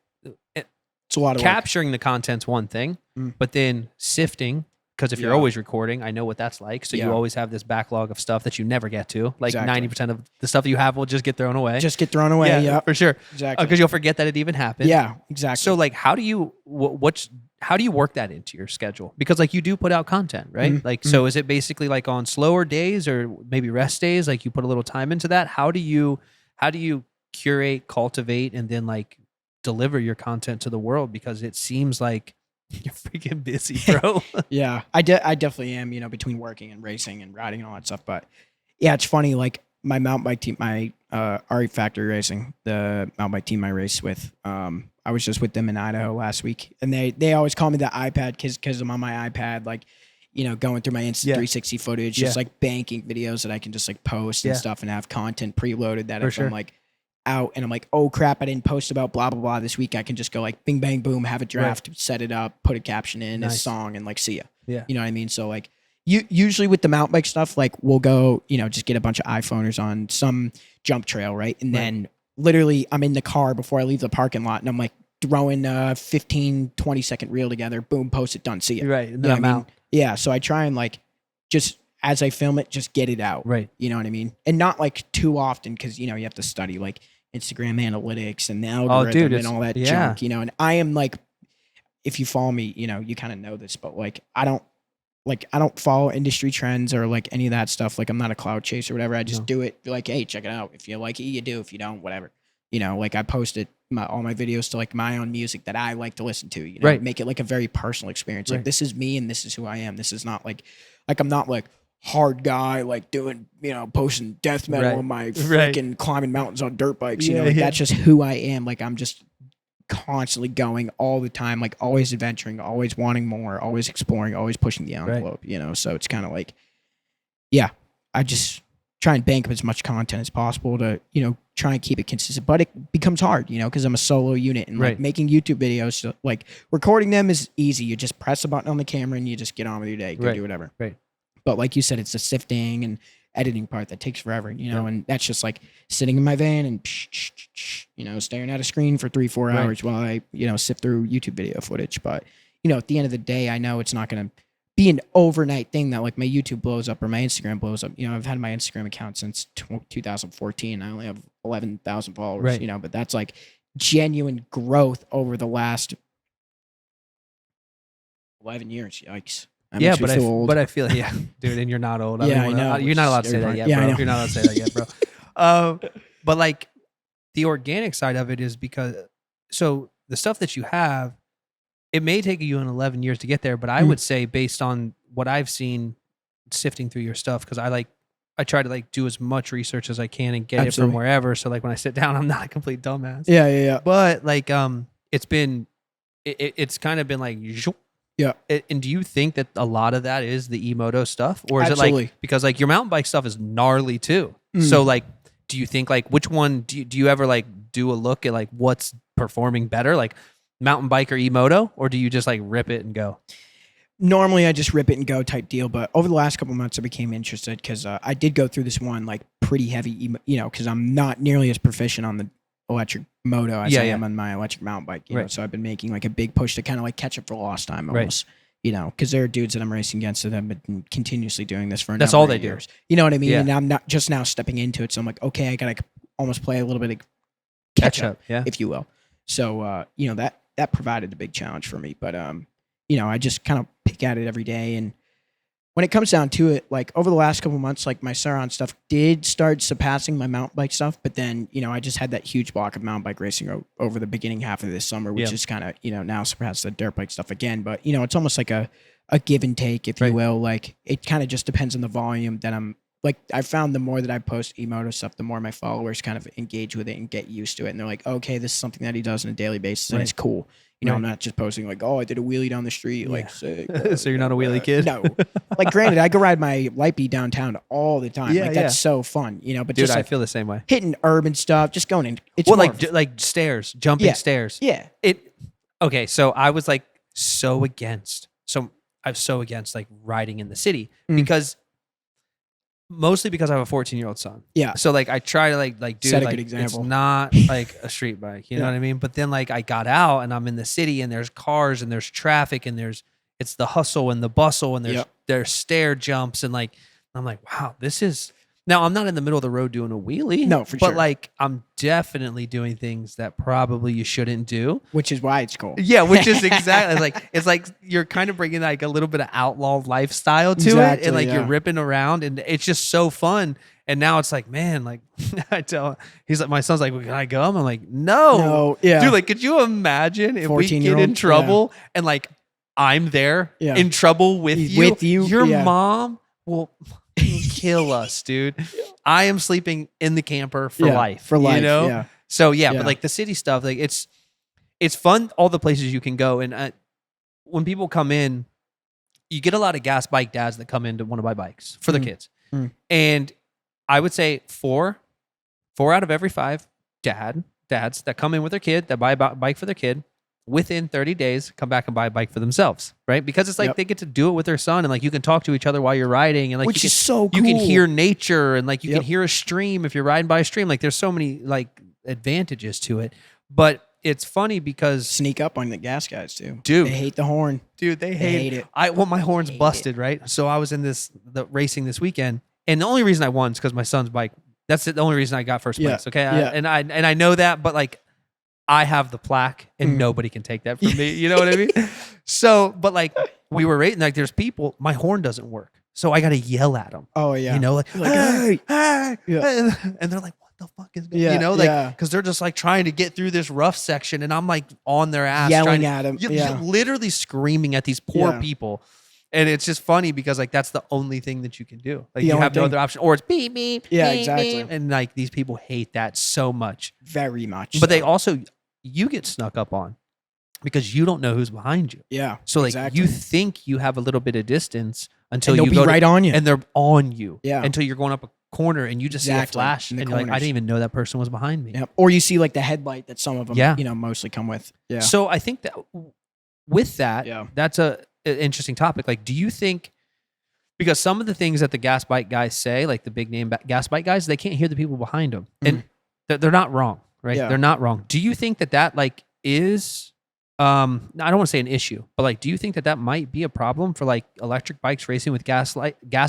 it's a lot of capturing the content's one thing, but then sifting, because if you're always recording, I know what that's like. So you always have this backlog of stuff that you never get to. Like 90% of the stuff that you have will just get thrown away. Just get thrown away. Yeah, for sure. Exactly. Because you'll forget that it even happened. Yeah, exactly. So like, how do you how do you work that into your schedule? Because like you do put out content, right? Like, so is it basically like on slower days or maybe rest days? Like you put a little time into that. How do you curate, cultivate, and then like deliver your content to the world? Because it seems like you're freaking busy, bro. Yeah, I definitely am, you know, between working and racing and riding and all that stuff. But yeah, it's funny, like my mountain bike team, my RE Factory Racing, the mountain bike team I race with. I was just with them in Idaho last week, and they always call me the iPad because I'm on my iPad, like, going through my Insta360 footage, just like banking videos that I can just like post and stuff and have content preloaded that if I'm like out and I'm like, oh crap, I didn't post about blah, blah, blah this week. I can just go like bing, bang, boom, have a draft, set it up, put a caption in, a song, and like, see ya. Yeah. You know what I mean? So like usually with the mountain bike stuff, like we'll go, just get a bunch of iPhoners on some jump trail, right? And then literally I'm in the car before I leave the parking lot and I'm like throwing a 15, 20 second reel together, boom, post it, done, see ya. Right. And then I'm out. Yeah, so I try and like just as I film it, just get it out. Right. You know what I mean? And not like too often because you have to study like Instagram analytics and the algorithm and all that junk. And I am like, if you follow me, you kind of know this, but like I don't follow industry trends or like any of that stuff. Like I'm not a cloud chaser or whatever. I just do it like, hey, check it out. If you like it, you do. If you don't, whatever. Like I posted all my videos to like my own music that I like to listen to, make it like a very personal experience. Like this is me and this is who I am. This is not like I'm not like hard guy, like doing, posting death metal on my freaking climbing mountains on dirt bikes. That's just who I am. Like I'm just constantly going all the time, like always adventuring, always wanting more, always exploring, always pushing the envelope, so it's kind of like, I just try and bank up as much content as possible to, try and keep it consistent, but it becomes hard, because I'm a solo unit and like making YouTube videos, so, like recording them is easy. You just press a button on the camera and you just get on with your day, go do whatever. Right. But like you said, it's the sifting and editing part that takes forever, and that's just like sitting in my van and, staring at a screen for 3-4 hours while I, sift through YouTube video footage. But, at the end of the day, I know it's not going to be an overnight thing that like my YouTube blows up or my Instagram blows up. I've had my Instagram account since 2014. I only have 11,000 followers, but that's like genuine growth over the last 11 years. Yikes. But I feel dude, and you're not old. I know. You're not allowed to say that yet, bro. I know. You're not allowed to say that yet, bro. But like the organic side of it is because so the stuff that you have, it may take you 11 years to get there, but I would say based on what I've seen sifting through your stuff, because I try to like do as much research as I can and get it from wherever. So like when I sit down, I'm not a complete dumbass. Yeah. But like it's kind of been like and do you think that a lot of that is the E-Moto stuff, or is it like because like your mountain bike stuff is gnarly too? So like, do you think like which one do you ever like do a look at like what's performing better, like mountain bike or E-Moto, or do you just like rip it and go? Normally I just rip it and go type deal, but over the last couple of months I became interested because I did go through this one like pretty heavy, because I'm not nearly as proficient on the electric moto as I am on my electric mountain bike, so I've been making like a big push to kind of like catch up for lost time almost, because there are dudes that I'm racing against that have been continuously doing this for a number of years. You know what I mean? And I'm not just now stepping into it, so I'm like, okay, I gotta almost play a little bit of catch up, if you will. So that provided a big challenge for me, but I just kind of pick at it every day. And when it comes down to it, like over the last couple of months, like my Sauron stuff did start surpassing my mountain bike stuff. But then, I just had that huge block of mountain bike racing over the beginning half of this summer, which is kind of, now surpassed the dirt bike stuff again. But, it's almost like a give and take, if you will. Like it kind of just depends on the volume that I'm like. I found the more that I post E-Moto stuff, the more my followers kind of engage with it and get used to it. And they're like, okay, this is something that he does on a daily basis and it's cool. I'm not just posting like, oh, I did a wheelie down the street. Like, sick, so you're not a wheelie kid? No. Like, granted, I go ride my Lightbee downtown all the time. That's so fun, but dude, just I like feel the same way. Hitting urban stuff, just going in. It's like stairs, jumping stairs. Yeah. Okay, so I was like so against. So I was so against like riding in the city because mostly because I have a 14-year-old son. Yeah. So like I try to like do set a like good example. It's not like a street bike, you know what I mean? But then like I got out and I'm in the city and there's cars and there's traffic and it's the hustle and the bustle and there's stair jumps and like I'm like, wow, this is. Now I'm not in the middle of the road doing a wheelie. No, for sure. But like I'm definitely doing things that probably you shouldn't do. Which is why it's cool. Yeah, which is exactly it's like you're kind of bringing like a little bit of outlaw lifestyle to it, and like you're ripping around, and it's just so fun. And now it's like, man, like he's like, my son's like, well, can I go? I'm like, no, dude, like, could you imagine if we get in trouble and like I'm there in trouble with you? Your mom will fucking kill us, dude. I am sleeping in the camper for Yeah, life. for life, You know? yeah. So yeah, Yeah. but like the city stuff, like it's fun. All the places you can go, and when people come in, you get a lot of gas bike dads that come in to want to buy bikes for their kids, and I would say four out of every five dads that come in with their kid that buy a bike for their kid within 30 days come back and buy a bike for themselves, right? Because it's like Yep. they get to do it with their son, and like you can talk to each other while you're riding, and like Which you is can, so you can cool. hear nature, and like you Yep. can hear a stream if you're riding by a stream. Like there's so many like advantages to it, but it's funny because Sneak up on the gas guys too. Dude. They hate the horn. dude, they hate hate it. Well, my horn's Hate busted, right? So I was in the racing this weekend, and the only reason I won is because my son's bike. That's the only reason I got first Yeah, place. Okay, yeah. and I know that, but like I have the plaque, and nobody can take that from me. You know what I mean? So, but like we were rating, like there's people, my horn doesn't work, so I got to yell at them. Oh yeah. You know, like, Like, hey, hey, Yeah. and they're like, what the fuck is going? Yeah, You know, like yeah. because they're just like trying to get through this rough section, and I'm like on their ass, Yelling trying at 'em, you're yeah. literally screaming at these poor Yeah. people. And it's just funny because like that's the only thing that you can do. Like The you only have no thing. other option, or it's beep beep. Yeah, beep, exactly. beep. And like these people hate that so much. Very much. But they so. also you get snuck up on because you don't know who's behind you. Yeah. So like exactly. you think you have a little bit of distance until And they'll you be go to- right on you. and they're on you. Yeah. Until you're going up a corner and you just see a Exactly, flash in and the you're like, I corners. didn't even know that person was behind me. Yeah. Or you see like the headlight that some of them, Yeah. mostly come with. Yeah. So I think that with that, Yeah. that's an interesting topic. Like, do you think, because some of the things that the gas bike guys say, like the big name gas bike guys, they can't hear the people behind them, and they're not wrong, right? Yeah. They're not wrong. Do you think that like is, I don't want to say an issue, but like, do you think that might be a problem for like electric bikes racing with gas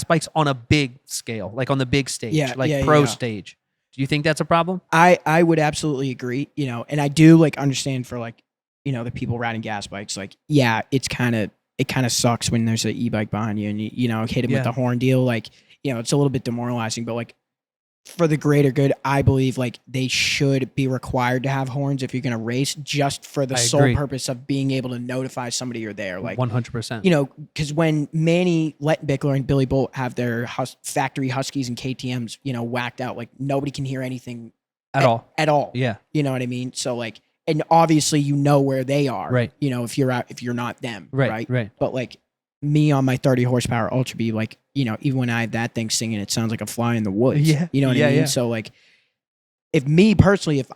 bikes on a big scale, like on the big stage, Yeah, like yeah, pro yeah. stage? Do you think that's a problem? I would absolutely agree, and I do like understand for like, the people riding gas bikes, like, yeah, it kind of sucks when there's an e-bike behind you and you hit him Yeah. with the horn deal. Like, it's a little bit demoralizing, but like for the greater good, I believe like they should be required to have horns if you're going to race, just for the I sole agree. purpose of being able to notify somebody you're there. Like, 100%. because when Manny Lettenbichler and Billy Bolt have their factory Huskies and KTMs, whacked out, like nobody can hear anything At all. At all. Yeah. You know what I mean? So like, and obviously where they are, Right. if you're not them, Right. Right. But like me on my 30 horsepower Ultra B, like, even when I have that thing singing, it sounds like a fly in the woods. Yeah. You know what Yeah, I mean? yeah. So like, if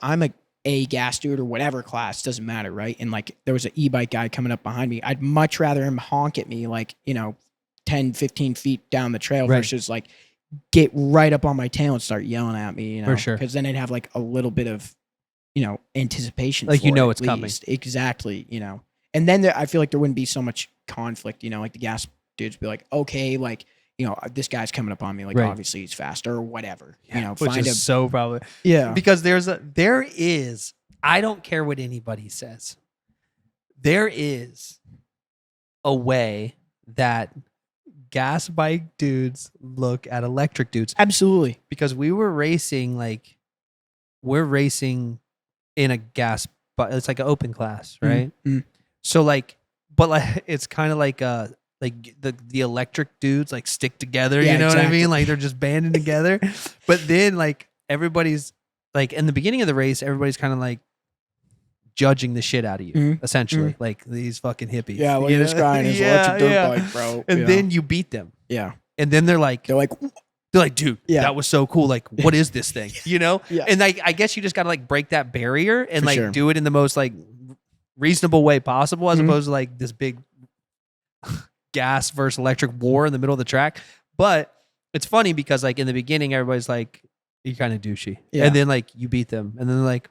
I'm a gas dude or whatever class, doesn't matter, right? And like there was an e-bike guy coming up behind me, I'd much rather him honk at me like, 10, 15 feet down the trail Right. versus like get right up on my tail and start yelling at me, For sure. Because then I'd have like a little bit of, anticipation. Like, for you know it, it's at coming. least. Exactly, And then I feel like there wouldn't be so much conflict, like the gas dudes would be like, okay, like, this guy's coming up on me, like Right. obviously he's faster or whatever. Which Find is so probably. yeah. Because there is, I don't care what anybody says, there is a way that gas bike dudes look at electric dudes. Absolutely. Because we're racing in a gas, but it's like an open class, right? Mhm. So like, but like, it's kind of like the electric dudes like stick together, Yeah, you know what I exactly. mean? Like they're just banding together. But then like everybody's like in the beginning of the race, everybody's kind of like judging the shit out of you, Mhm. essentially. Like these fucking hippies. Yeah, look you at this know? guy and his electric dirt bike, bro. And Yeah. then you beat them. Yeah. And then they're like, They're like, dude, Yeah. that was so cool. Like, what is this thing? You know? Yeah. And like, I guess you just gotta like break that barrier and For like sure. do it in the most like reasonable way possible, as Mhm. opposed to like this big gas versus electric war in the middle of the track. But it's funny because like in the beginning, everybody's like, you're kind of douchey. Yeah. And then like you beat them. And then they're like,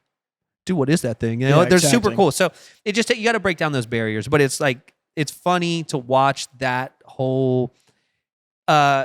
dude, what is that thing? You know, Yeah, they're super exactly. cool. So it just, you got to break down those barriers. But it's like, it's funny to watch that whole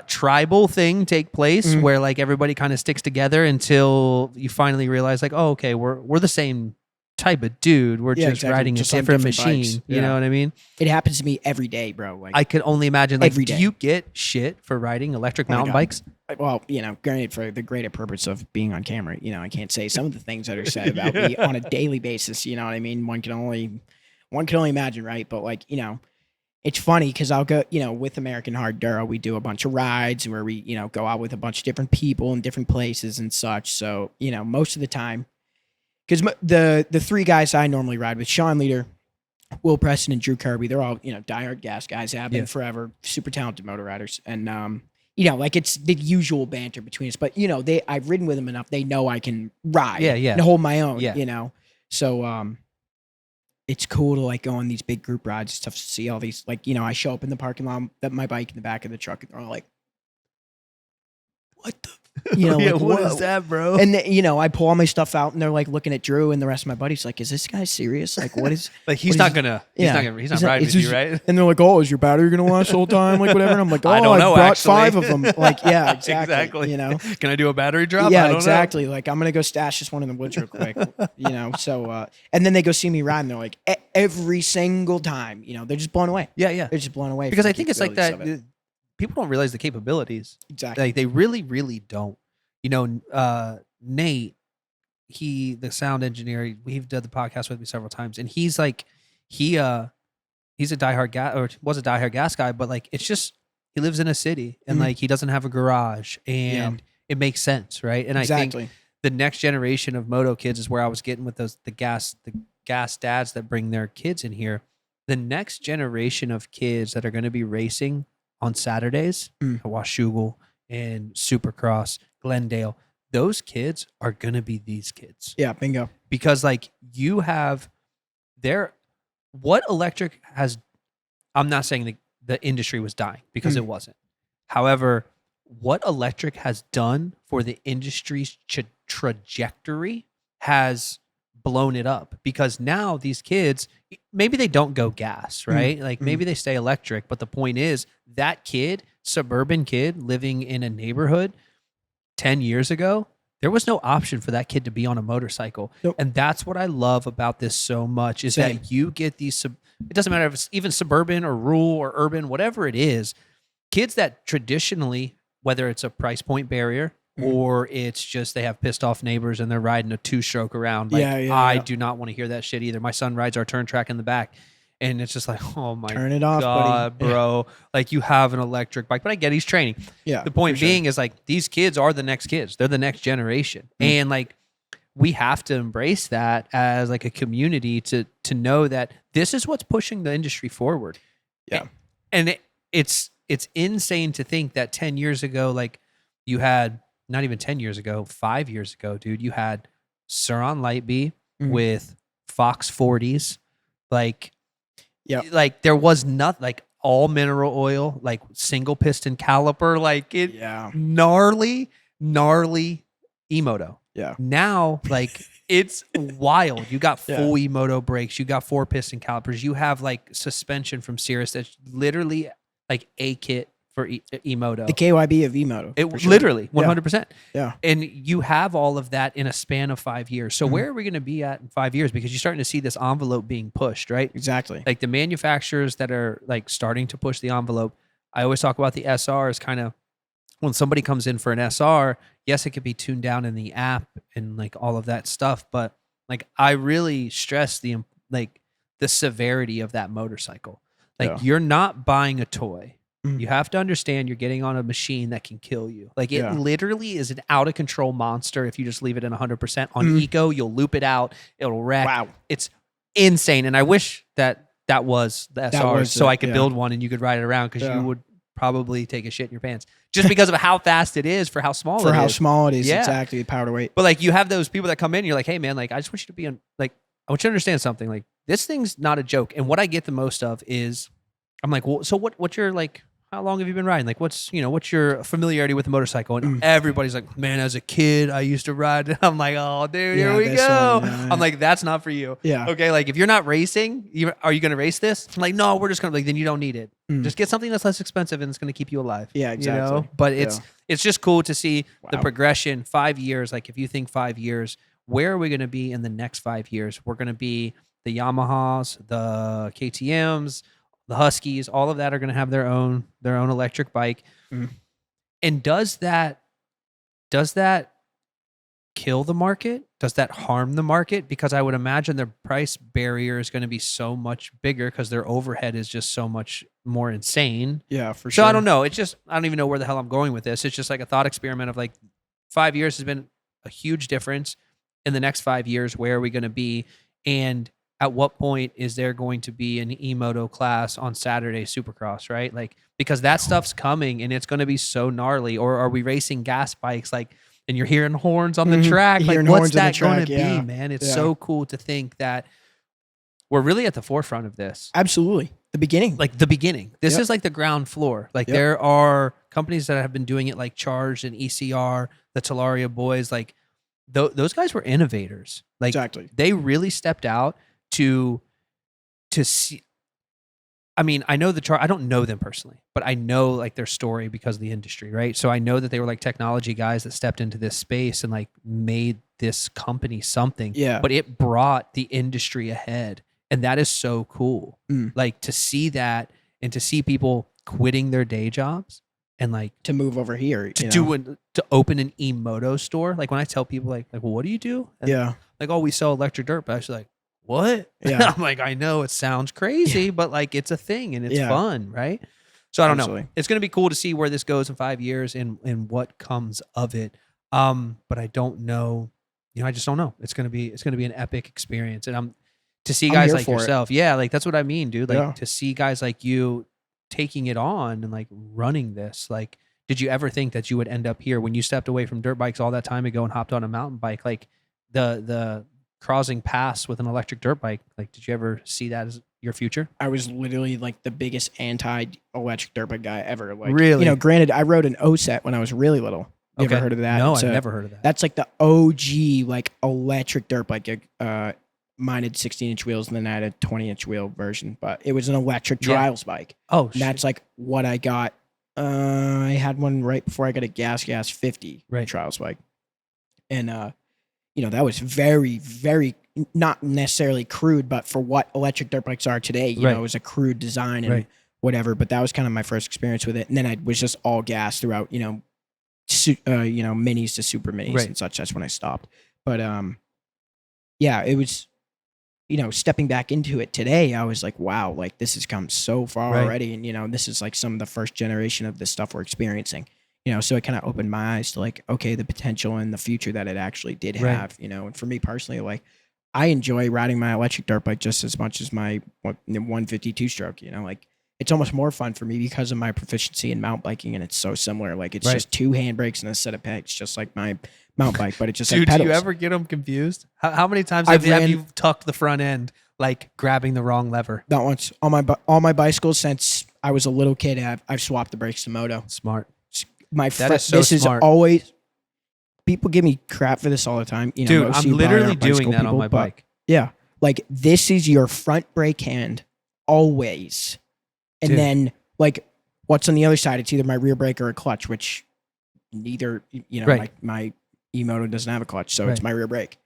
tribal thing take place, Mhm. where like everybody kind of sticks together until you finally realize like, oh, okay, we're the same type of dude. We're Yeah, just exactly. riding Just a on different different machine. bikes. You Yeah. know what I mean? It happens to me every day, bro. Like, I could only imagine, like, Every do day. you get shit for riding electric Oh my mountain God. bikes? well, granted, for the greater purpose of being on camera, I can't say some of the things that are said about me on a daily basis. You know what I mean? One can only imagine, right? But like, it's funny because I'll go, with American Hard Duro, we do a bunch of rides where we, go out with a bunch of different people in different places and such. So, most of the time, because the three guys I normally ride with, Sean Leader, Will Preston, and Drew Kirby, they're all, diehard gas guys, have been forever, super talented motor riders. And, like it's the usual banter between us, but I've ridden with them enough. They know I can ride and hold my own, So, it's cool to like go on these big group rides and stuff to see all these, like, I show up in the parking lot, my bike in the back of the truck, and they're all like, what the, like, what is that, bro? And I pull all my stuff out and they're like looking at Drew and the rest of my buddies like, is this guy serious? Like, what is like, he's not riding with you, right? And they're like, oh, is your battery going to last the whole time? Like, whatever. And I'm like, oh, I don't know, brought actually. 5 of them. Like, yeah, exactly. Can I do a battery drop? Yeah, I don't exactly. know. Like, I'm going to go stash this one in the woods real quick, So, and then they go see me ride and they're like, every single time, they're just blown away. Yeah. They're just blown away. Because I think it's like that. People don't realize the capabilities. Exactly. Like, they really, really don't. Nate, the sound engineer, we've done the podcast with me several times, and he's like, he's a diehard gas, or was a diehard gas guy, but like, it's just, he lives in a city and like, he doesn't have a garage, and it makes sense, right? And I think the next generation of moto kids is where I was getting with the gas dads that bring their kids in here. The next generation of kids that are going to be racing on Saturdays at Washougal and Supercross, Glendale, those kids are going to be these kids. Yeah, bingo. Because like, you have what Electric has, I'm not saying the industry was dying, because it wasn't. However, what Electric has done for the industry's trajectory has blown it up, because now these kids, maybe they don't go gas, right? Like maybe they stay electric, but the point is that kid, suburban kid living in a neighborhood 10 years ago, there was no option for that kid to be on a motorcycle. Nope. And that's what I love about this so much, is that you get these, it doesn't matter if it's even suburban or rural or urban, whatever it is, kids that traditionally, whether it's a price point barrier or it's just they have pissed off neighbors and they're riding a 2-stroke around. Like, I do not want to hear that shit either. My son rides our turn track in the back, and it's just like, oh my Turn it off, God, buddy. bro. Like, you have an electric bike, but I get he's training. Yeah. The point being is like, these kids are the next kids. They're the next generation. And like, we have to embrace that as like a community to know that this is what's pushing the industry forward. Yeah. And it's insane to think that 10 years ago, like, you had, not even 10 years ago, 5 years ago, dude, you had Suron Lightby with Fox 40s. Like, like, there was nothing, like, all mineral oil, like single piston caliper, like it, gnarly E-Moto. Yeah. Now, like, it's wild. You got full E-Moto brakes. You got 4-piston calipers. You have like suspension from Cirrus that's literally like a kit for E-Moto. The KYB of E-Moto. It literally 100%. Yeah. And you have all of that in a span of 5 years. So where are we going to be at in 5 years? Because you're starting to see this envelope being pushed, right? Exactly. Like the manufacturers that are like starting to push the envelope. I always talk about the SR as kind of, when somebody comes in for an SR, yes, it could be tuned down in the app and like all of that stuff. But like, I really stress the severity of that motorcycle. Like, you're not buying a toy. You have to understand you're getting on a machine that can kill you. Like, it literally is an out of control monster. If you just leave it in 100% on eco, you'll loop it out. It'll wreck. Wow. It's insane. And I wish that was the SR so I could build one and you could ride it around, because you would probably take a shit in your pants just because of how fast it is for how small it is. For how small it is, exactly, the power to weight. But like, you have those people that come in and you're like, hey man, like, I just want you to be on, like, I want you to understand something. Like, this thing's not a joke. And what I get the most of is, I'm like, well, so what's your, like, how long have you been riding? Like, what's your familiarity with the motorcycle? And everybody's like, man, as a kid, I used to ride. And I'm like, oh, dude, here we go. I'm like, that's not for you. Yeah. Okay. Like, if you're not racing, are you going to race this? I'm like, no, we're just going to, like, then you don't need it. Just get something that's less expensive and it's going to keep you alive. Yeah, exactly. You know? But it's just cool to see the progression. 5 years. Like, if you think 5 years, where are we going to be in the next 5 years? We're going to be the Yamahas, the KTMs, the Huskies, all of that are going to have their own electric bike. And does that kill the market? Does that harm the market? Because I would imagine their price barrier is going to be so much bigger because their overhead is just so much more insane. Yeah, for So sure. I don't know. It's just, I don't even know where the hell I'm going with this. It's just like a thought experiment of like 5 years has been a huge difference. In the next 5 years, where are we going to be? And at what point is there going to be an E-Moto class on Saturday Supercross, right? Like, because that stuff's coming and it's going to be so gnarly. Or are we racing gas bikes? Like, and you're hearing horns on the track. Like, Hearing what's horns on the that going to track, yeah. be, man? It's so cool to think that we're really at the forefront of this. Absolutely. The beginning. Like the beginning. This Yep. is like the ground floor. Like Yep. there are companies that have been doing it like Charged and ECR, the Talaria boys. Like those guys were innovators. Like Exactly. they really stepped out to see. I mean, I know I don't know them personally, but I know like their story because of the industry, right? So I know that they were like technology guys that stepped into this space and like made this company something. Yeah. But it brought the industry ahead. And that is so cool. Like to see that and to see people quitting their day jobs and like to move over here. to open an E-Moto store. Like when I tell people like, well, what do you do? And Yeah. like, oh, we sell electric dirt bikes. Like, what? Yeah. I'm like, I know it sounds crazy, but like it's a thing and it's Yeah. fun, right? So I don't know. Absolutely. It's going to be cool to see where this goes in 5 years and what comes of it. But I don't know. I just don't know. It's going to be an epic experience, and to see guys here like for it. yourself. Yeah, like that's what I mean, dude. Like Yeah. to see guys like you taking it on and like running this. Like, did you ever think that you would end up here when you stepped away from dirt bikes all that time ago and hopped on a mountain bike? Like the crossing paths with an electric dirt bike. Like, did you ever see that as your future? I was literally like the biggest anti-electric dirt bike guy ever. Like, Really? Granted, I rode an O-set when I was really little. You ever heard of that? No, I've never heard of that. That's like the OG like electric dirt bike. Mine had 16-inch wheels, and then I had a 20-inch wheel version, but it was an electric trials bike. Oh, And that's like what I got. I had one right before I got a gas 50 Right. trials bike. And, that was very, very not necessarily crude, but for what electric dirt bikes are today, you know, it was a crude design and whatever. But that was kind of my first experience with it. And then I was just all gas throughout, minis to super minis and such. That's when I stopped. But, it was, stepping back into it today, I was like, wow, like this has come so far already. And, this is like some of the first generation of this stuff we're experiencing, so it kind of opened my eyes to like, okay, the potential and the future that it actually did have, and for me personally, like I enjoy riding my electric dirt bike just as much as my 152 stroke, like it's almost more fun for me because of my proficiency in mountain biking. And it's so similar. Like it's just two handbrakes and a set of pegs, just like my mountain bike, but it just Dude, like pedals. do you ever get them confused? How many times have you tucked the front end like grabbing the wrong lever? Not once. All my bicycles since I was a little kid, I've swapped the brakes to moto. Smart. This is always. People give me crap for this all the time. Dude, I'm literally doing that on my bike. Yeah, like this is your front brake hand always, and then like what's on the other side? It's either my rear brake or a clutch, which neither. My E-Moto doesn't have a clutch, so it's my rear brake.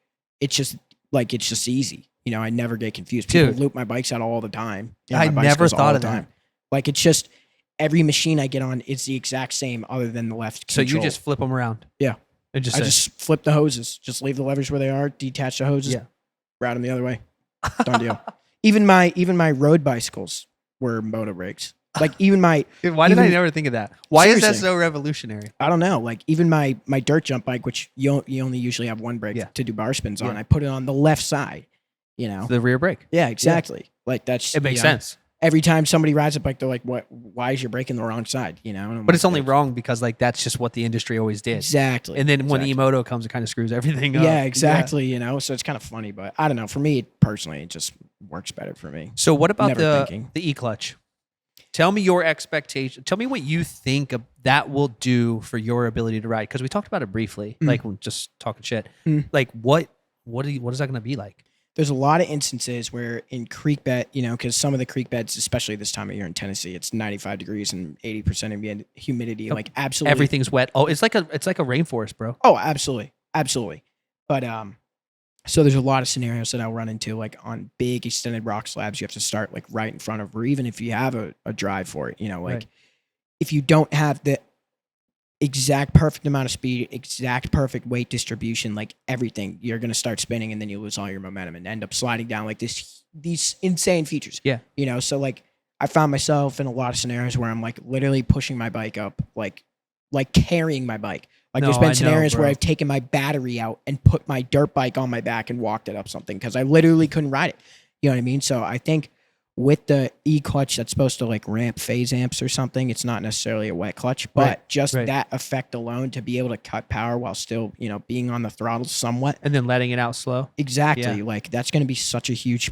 It's just easy. I never get confused. People loop my bikes out all the time. I never thought of that. Like it's just every machine I get on, it's the exact same other than the left control. So you just flip them around. Yeah. And I just flip the hoses. Just leave the levers where they are, detach the hoses, route them the other way. Done deal. Even my road bicycles were moto brakes. Like even my Dude, why did I never think of that? Why is that so revolutionary? I don't know. Like even my dirt jump bike, which you only usually have one brake to do bar spins on, I put it on the left side. The rear brake. Yeah, exactly. Yeah. Like that's it makes sense. Every time somebody rides a bike, they're like, "What? Why is your brake in the wrong side?" But it's only wrong because like that's just what the industry always did. Exactly. And then when E-Moto comes, it kind of screws everything up. Yeah, exactly. Yeah. So it's kind of funny, but I don't know. For me personally, it just works better for me. So what about the E-clutch? Tell me your expectation. Tell me what you think that will do for your ability to ride. Because we talked about it briefly, like just talking shit. Like what is that going to be like? There's a lot of instances where in creek bed, because some of the creek beds, especially this time of year in Tennessee, it's 95 degrees and 80% humidity. Like absolutely everything's wet. Oh, it's like a rainforest, bro. Oh, absolutely, absolutely. But so there's a lot of scenarios that I'll run into, like on big extended rock slabs, you have to start like right in front of, or even if you have a drive for it, if you don't have exact perfect amount of speed, exact perfect weight distribution, like everything. You're gonna start spinning and then you lose all your momentum and end up sliding down like these insane features. Yeah. You know, so like I found myself in a lot of scenarios where I'm like literally pushing my bike up, like carrying my bike. Like there's No, been I know, scenarios where bro. I've taken my battery out and put my dirt bike on my back and walked it up something because I literally couldn't ride it. You know what I mean? So I think with the e-clutch that's supposed to like ramp phase amps or something, it's not necessarily a wet clutch, but Right, just right. that effect alone to be able to cut power while still, you know, being on the throttle somewhat. And then letting it out slow. Exactly. Yeah. Like that's going to be such a huge,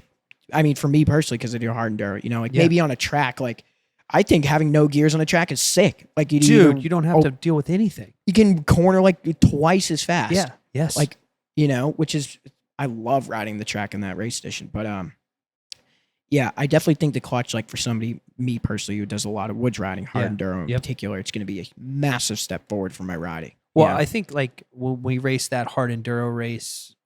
I mean, for me personally, because I do hard enduro, you know, like Yeah. maybe on a track, like I think having no gears on a track is sick. Like you Dude, you don't have to deal with anything. you can corner like twice as fast. Yeah. Yes. Like, you know, which is, I love riding the track in that race edition, but, yeah, I definitely think the clutch, like for somebody, me personally, who does a lot of woods riding, hard enduro in Yep. particular, it's going to be a massive step forward for my riding. Well, You know? I think like when we raced that hard enduro race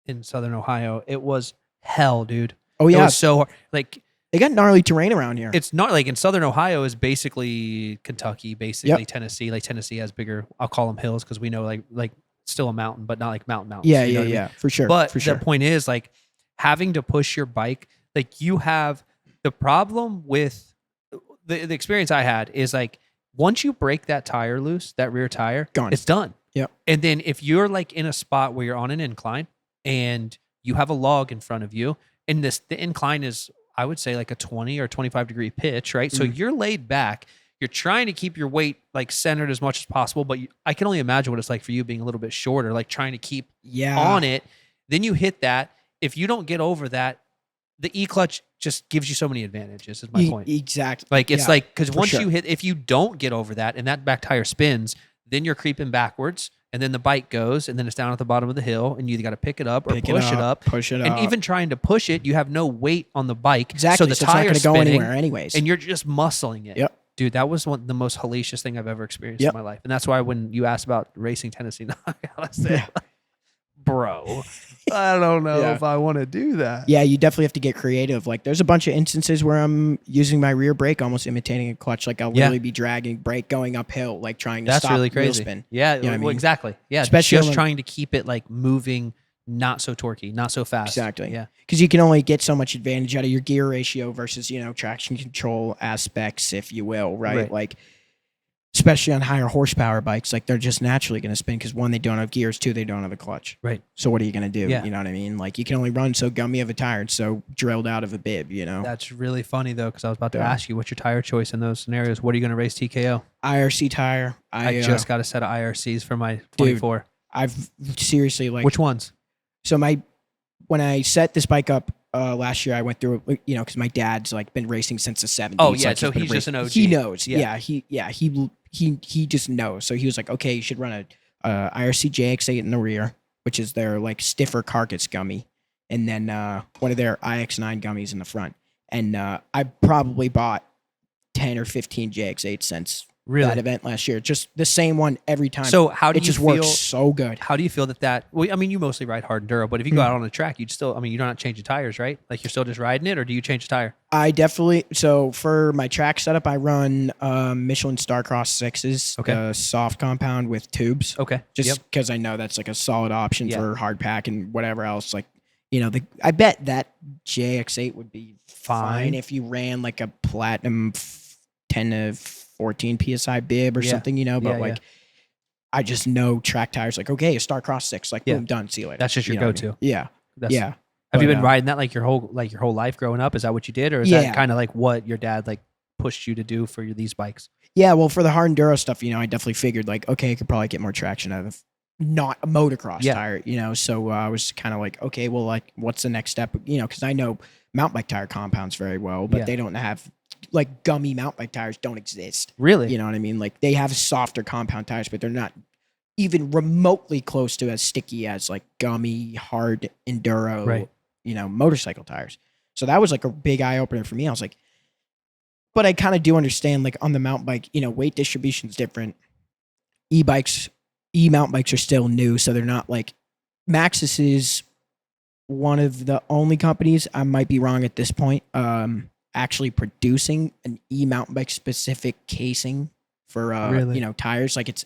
in Southern Ohio, it was hell, dude. Oh It yeah, was so hard. Like they got gnarly terrain around here. it's not like in Southern Ohio is basically Kentucky, basically Tennessee. Like Tennessee has bigger, I'll call them hills because we know like still a mountain, but not like mountains. Yeah, you know what I mean? yeah, for sure. But for sure. the point is like having to push your bike, like you have the problem with the experience I had is like once you break that tire loose, that rear tire, Gone. it's done. Yep. And then if you're like in a spot where you're on an incline and you have a log in front of you, and the incline is, I would say, like a 20 or 25 degree pitch, right? So you're laid back. You're trying to keep your weight like centered as much as possible, but I can only imagine what it's like for you being a little bit shorter, like trying to keep on it. Then you hit that. If you don't get over that, the e-clutch just gives you so many advantages, is my point. Exactly. Like it's like, because for once sure. you hit, if you don't get over that and that back tire spins, then you're creeping backwards and then the bike goes and then it's down at the bottom of the hill and you either got to pick it up or push it up. Push it up. And even trying to push it, you have no weight on the bike. exactly. So the it's not tire's going to go spinning anywhere anyways. and you're just muscling it. Yep. Dude, that was the most hellacious thing I've ever experienced Yep. in my life. And that's why when you asked about racing Tennessee knockout, I said, bro, I don't know Yeah. if I want to do that. Yeah, you definitely have to get creative. Like, there's a bunch of instances where I'm using my rear brake, almost imitating a clutch. Like, I'll literally be dragging brake going uphill, like trying to That's stop really wheel crazy. spin. Yeah, You know what I well, mean? exactly. Yeah, Especially just when- trying to keep it like moving, not so torquey, not so fast. Exactly. Yeah. Because you can only get so much advantage out of your gear ratio versus, you know, traction control aspects, if you will, right? Right. Like, especially on higher horsepower bikes, like they're just naturally going to spin because one, they don't have gears, two, they don't have a clutch. Right. So what are you going to do? Yeah. You know what I mean? Like, you can only run so gummy of a tire and so drilled out of a bib, you know? That's really funny though, because I was about to Yeah. ask you what's your tire choice in those scenarios. What are you going to race TKO? IRC tire. I just got a set of IRCs for my 24. I've seriously, like, Which ones? so when I set this bike up last year, I went through, you know, because my dad's like been racing since the 70s. Oh, yeah, like, so been he's just an OG. He knows. Yeah. He just knows. So he was like, okay, you should run a IRC JX8 in the rear, which is their like stiffer carcass gummy, and then one of their IX9 gummies in the front. And I probably bought 10 or 15 JX8 since Really? that event last year. Just the same one every time. So how do it you just feel? works so good. How do you feel that? Well, I mean, you mostly ride hard enduro, but if you go out on a track, you'd still. I mean, you're not changing tires, right? Like you're still just riding it, or do you change the tire? I definitely, so for my track setup, I run Michelin Starcross 6s, Okay. soft compound with tubes. Okay. Just because I know that's like a solid option Yeah. for hard pack and whatever else. Like, you know, I bet that JX8 would be Fine. fine if you ran like a platinum 10 to 14 PSI bib or Yeah. something, you know, but Yeah, like, I just know track tires, like, okay, a Starcross 6, like, Yeah. boom, done, see you later. That's just your You know what I go-to. mean? Yeah. That's, Yeah. Have you But, been riding that like your whole life growing up? Is that what you did, or is Yeah. that kind of like what your dad like pushed you to do for these bikes? Yeah, well, for the hard enduro stuff, you know, I definitely figured like, okay, I could probably get more traction out of not a motocross Yeah. tire, you know. So I was kind of like, okay, well, like, what's the next step? You know, because I know mountain bike tire compounds very well, but Yeah. they don't have like gummy mountain bike tires don't exist. Really? You know what I mean? Like they have softer compound tires, but they're not even remotely close to as sticky as like gummy hard enduro, Right. you know, motorcycle tires. So that was like a big eye opener for me. I was like, but I kind of do understand like on the mountain bike, you know, weight distribution is different. E-mountain bikes are still new, so they're not like Maxxis is one of the only companies, I might be wrong at this point, actually producing an e-mountain bike specific casing for Really? you know, tires. Like it's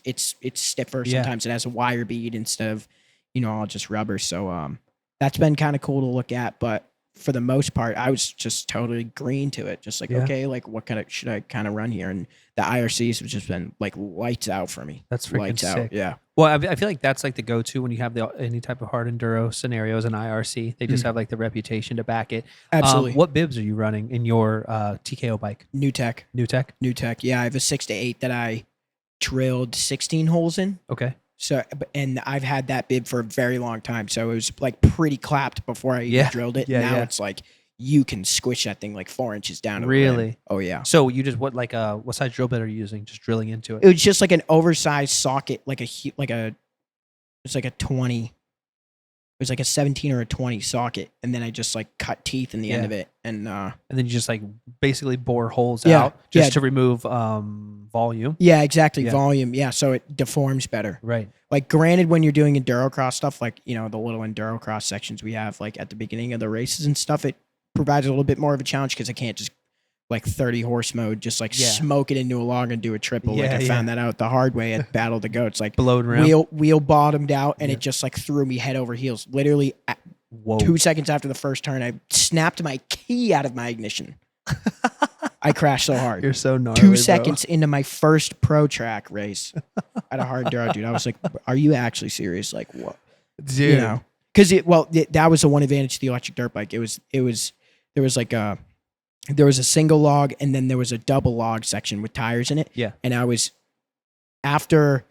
stiffer. Yeah. Sometimes it has a wire bead instead of, you know, all just rubber. So that's been kind of cool to look at. But for the most part, I was just totally green to it. Just like, Yeah. okay, like what kind of should I kind of run here? And the IRCs have just been like lights out for me. That's freaking Lights sick. out. Yeah. Well, I feel like that's like the go-to when you have any type of hard enduro scenarios in IRC. They just have like the reputation to back it. Absolutely. What bibs are you running in your TKO bike? New tech. New Tech? New tech. Yeah, I have a 6 to 8 that I drilled 16 holes in. Okay. So, and I've had that bib for a very long time. So it was like pretty clapped before I even drilled it. Yeah, Now yeah. it's like you can squish that thing like 4 inches down. To the Really? rim. Oh yeah. So you just what size drill bit are you using? Just drilling into it? It was just like an oversized socket, it's like a 20. It was like a 17 or a 20 socket, and then I just like cut teeth in the end of it, and then you just like basically bore holes Yeah, out just yeah. to remove volume. yeah, exactly, Yeah. volume, yeah, so it deforms better. Right. Like, granted, when you're doing enduro cross stuff, like, you know, the little enduro cross sections we have, like at the beginning of the races and stuff, it provides a little bit more of a challenge because I can't just like 30 horse mode, just like Yeah. smoke it into a log and do a triple. Like Yeah, I found that out the hard way at Battle of the Goats. Like Blowed rim. wheel bottomed out, and Yeah. it just like threw me head over heels. Literally at Whoa. 2 seconds after the first turn, I snapped my key out of my ignition. I crashed so hard. You're so gnarly. 2 bro. seconds into my first pro track race at a hard enduro, dude. I was like, "Are you actually serious? Like what?" Dude. You know, because that was the one advantage to the electric dirt bike. There was a single log, and then there was a double log section with tires in it. Yeah. And I was, after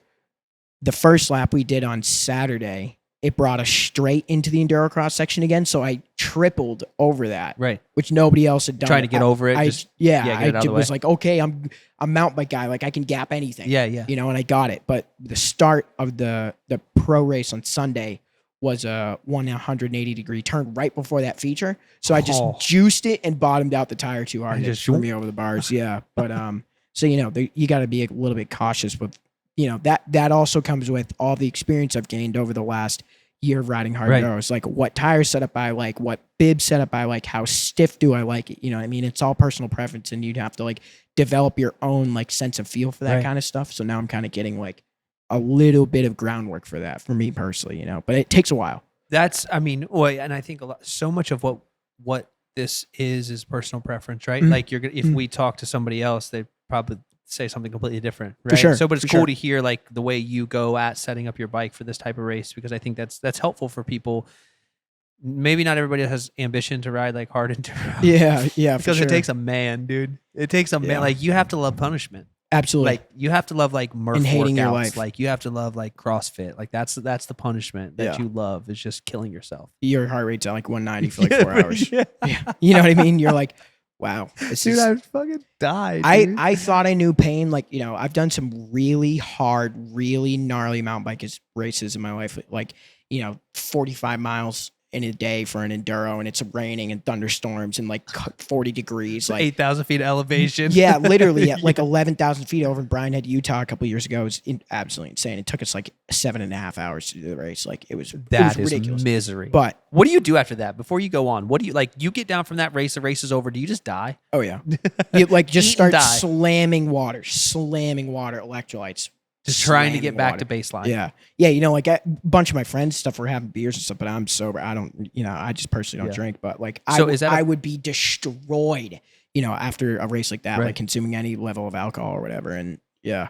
the first lap we did on Saturday, it brought us straight into the enduro cross section again. So I tripled over that, Right. which nobody else had done. Trying to get over it. I just, get it out of the was way. like, okay, I'm a mountain bike guy. Like I can gap anything. Yeah. Yeah. You know, and I got it. But the start of the pro race on Sunday was a 180-degree turn right before that feature. So I just juiced it and bottomed out the tire too hard. And And it just threw me over the bars. Yeah. But so you know, you got to be a little bit cautious with, you know, that also comes with all the experience I've gained over the last year of riding hard Right. enduro. Like what tire setup I like, what bib setup I like, how stiff do I like it? You know what I mean? It's all personal preference, and you'd have to like develop your own like sense of feel for that Right. kind of stuff. So now I'm kind of getting like a little bit of groundwork for that for me personally, you know, but it takes a while. That's, I mean, boy, and I think so much of what this is personal preference, right? Mhm. Like if we talk to somebody else, they'd probably say something completely different, right? For sure. So, but it's for cool sure. to hear like the way you go at setting up your bike for this type of race, because I think that's helpful for people. Maybe not everybody has ambition to ride like hard enduro. Yeah. because for it sure. takes a man, dude. It takes a man. Yeah. Like you have to love punishment. Absolutely. Like you have to love like Murph And hating workouts. your life. Like you have to love like CrossFit. Like that's the punishment that Yeah. you love, is just killing yourself. Your heart rate's at like 190 for like 4 hours. Yeah. Yeah. You know what I mean? You're like, wow. This Dude, is, I fucking died. I thought I knew pain. Like, you know, I've done some really hard, really gnarly mountain bike races in my life. Like, you know, 45 miles in a day for an enduro, and it's raining and thunderstorms and like 40 degrees. Like 8,000 feet of elevation. Yeah, literally at like 11,000 feet over in Bryan Head, Utah a couple of years ago. It was absolutely insane. It took us like 7.5 hours to do the race. Like it was That is ridiculous. misery. But what do you do after that? Before you go on, what do you like? You get down from that race, the race is over. Do you just die? oh yeah, you like just Eat and start die. slamming water, electrolytes. Just trying to slamming get back water. to baseline. Yeah. You know, like a bunch of my friends stuff were having beers and stuff, but I'm sober. I don't, you know, I just personally don't Yeah. drink. But like, So is that I would be destroyed, you know, after a race like that, Right. like consuming any level of alcohol or whatever. And yeah.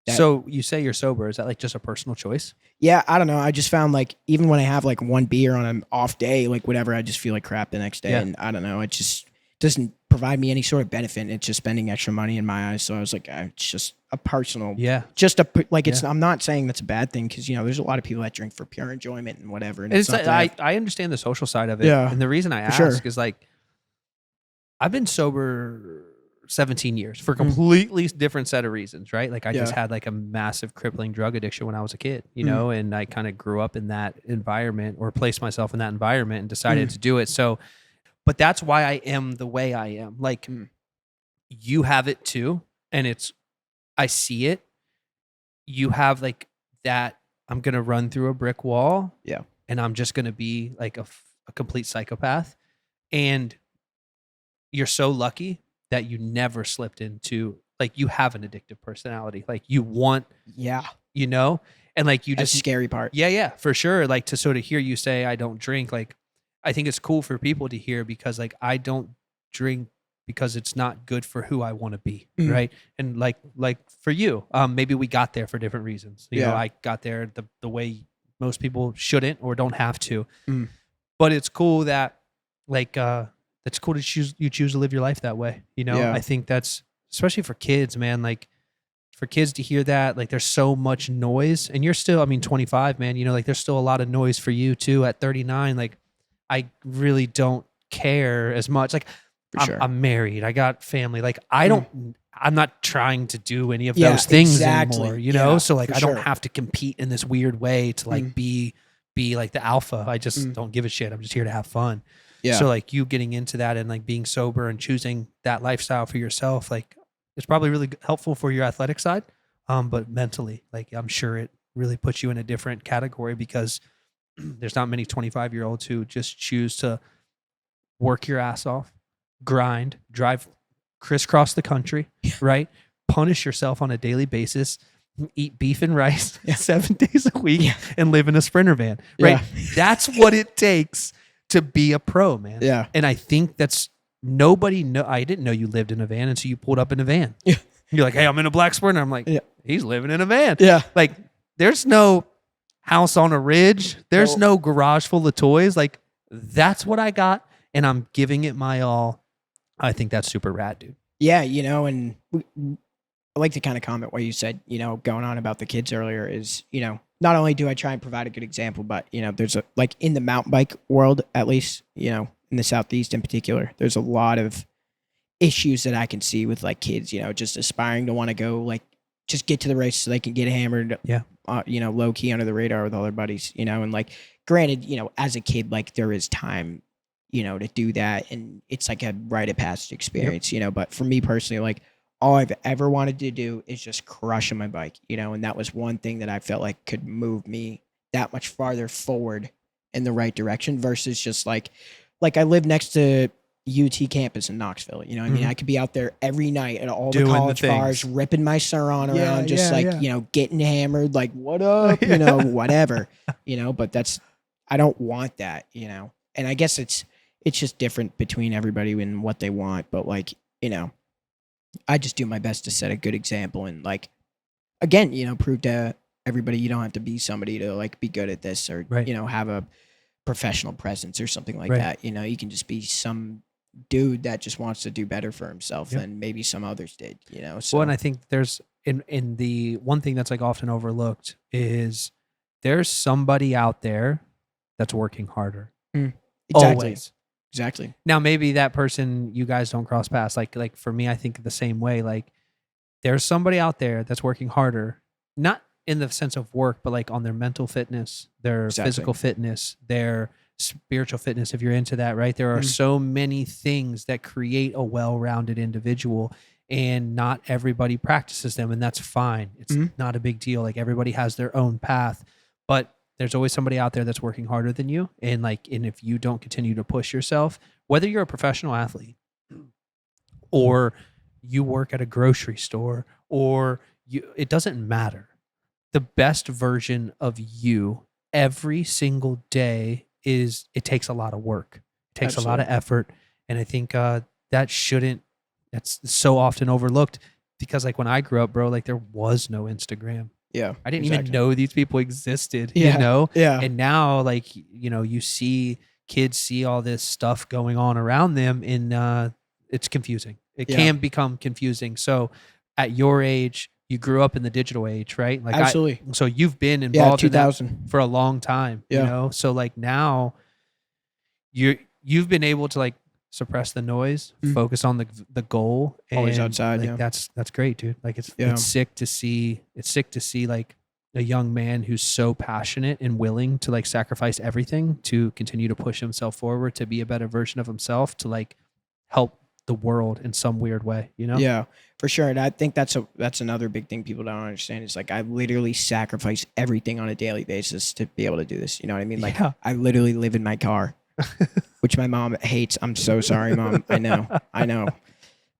That- So you say you're sober. Is that like just a personal choice? Yeah, I don't know. I just found like even when I have like one beer on an off day, like whatever, I just feel like crap the next day. Yeah. And I don't know. It just doesn't provide me any sort of benefit. It's just spending extra money in my eyes. So I was like, it's just a personal, Yeah. just a like. It's. I'm not saying that's a bad thing because you know there's a lot of people that drink for pure enjoyment and whatever. And It's something like, I understand the social side of it. Yeah, And the reason I ask sure. is like, I've been sober 17 years for a completely different set of reasons, right? Like I just Yeah. had like a massive crippling drug addiction when I was a kid, you know, and I kind of grew up in that environment or placed myself in that environment and decided to do it. So, but that's why I am the way I am. Like you have it too. And I see it. You have like that, I'm going to run through a brick wall. Yeah. And I'm just going to be like a complete psychopath. And you're so lucky that you never slipped into like you have an addictive personality. Like you want, Yeah. you know, and like you That's the just, scary part. yeah, for sure. Like to sort of hear you say, I don't drink, like, I think it's cool for people to hear because like I don't drink because it's not good for who I want to be. Mm. Right. And like for you, maybe we got there for different reasons. You know, Yeah. I got there the way most people shouldn't or don't have to. Mm. But it's cool that like it's cool to choose to live your life that way. You know, Yeah. I think that's especially for kids, man. Like for kids to hear that, like there's so much noise, and you're still, I mean, 25, man. You know, like there's still a lot of noise for you too at 39. Like I really don't care as much. Like For sure. I'm married, I got family. Like I'm not trying to do any of Yeah, those things exactly. anymore. You know, Yeah, so like for I don't sure. have to compete in this weird way to like be like the alpha. I just don't give a shit. I'm just here to have fun. Yeah. So like you getting into that and like being sober and choosing that lifestyle for yourself, like it's probably really helpful for your athletic side. But mentally, like I'm sure it really puts you in a different category because there's not many 25-year-olds who just choose to work your ass off, grind, drive, crisscross the country, right? Punish yourself on a daily basis, eat beef and rice 7 days a week, and live in a Sprinter van, right? That's what it takes to be a pro, man. Yeah. And I think that's I didn't know you lived in a van until you pulled up in a van. Yeah. You're like, hey, I'm in a black Sprinter. I'm like, he's living in a van. Yeah. Like there's no house on a ridge. There's no garage full of toys. Like that's what I got. And I'm giving it my all. I think that's super rad, dude. Yeah, you know, and I like to kind of comment what you said, you know, going on about the kids earlier is, you know, not only do I try and provide a good example, but, you know, there's like in the mountain bike world, at least, you know, in the Southeast in particular, there's a lot of issues that I can see with like kids, you know, just aspiring to want to go like just get to the race so they can get hammered, you know, low key under the radar with all their buddies, you know, and like granted, you know, as a kid, like there is time, you know, to do that. And it's like a rite of passage experience, you know, but for me personally, like all I've ever wanted to do is just crush on my bike, you know, and that was one thing that I felt like could move me that much farther forward in the right direction versus just like I live next to UT campus in Knoxville, you know what I mean? I could be out there every night at all Doing the the college bars, things. ripping my Suron around, just you know, getting hammered, like what up, you know, whatever, you know, but I don't want that, you know, and I guess it's just different between everybody and what they want, but like, you know, I just do my best to set a good example and like, again, you know, prove to everybody you don't have to be somebody to like be good at this or, you know, have a professional presence or something like that. You know, you can just be some dude that just wants to do better for himself than maybe some others did, you know? So, Well, and I think there's in the one thing that's like often overlooked is there's somebody out there that's working harder. exactly. Always. Exactly. Now, maybe that person, you guys don't cross paths. Like for me, I think the same way. Like there's somebody out there that's working harder, not in the sense of work, but like on their mental fitness, their physical fitness, their spiritual fitness, if you're into that, right? There are so many things that create a well-rounded individual and not everybody practices them, and that's fine. It's not a big deal. Like everybody has their own path, but there's always somebody out there that's working harder than you. And if you don't continue to push yourself, whether you're a professional athlete or you work at a grocery store or it doesn't matter. The best version of you every single day it takes a lot of work. It takes a lot of effort. And I think that's so often overlooked because like when I grew up, bro, like there was no Instagram. Yeah. I didn't even know these people existed, Yeah. you know? Yeah. And now, like, you know, you see kids see all this stuff going on around them and it's confusing. It can become confusing. So at your age, you grew up in the digital age, right? Like Absolutely. So you've been involved in 2000. that for a long time, you know? So like now you've been able to like suppress the noise, focus on the goal. And Always outside. like, that's great, dude. Like it's sick to see like a young man who's so passionate and willing to like sacrifice everything to continue to push himself forward, to be a better version of himself, to like help the world in some weird way, you know? Yeah, for sure. And I think that's another big thing people don't understand is like I literally sacrifice everything on a daily basis to be able to do this. You know what I mean? Like I literally live in my car. Which my mom hates. I'm so sorry, Mom. I know.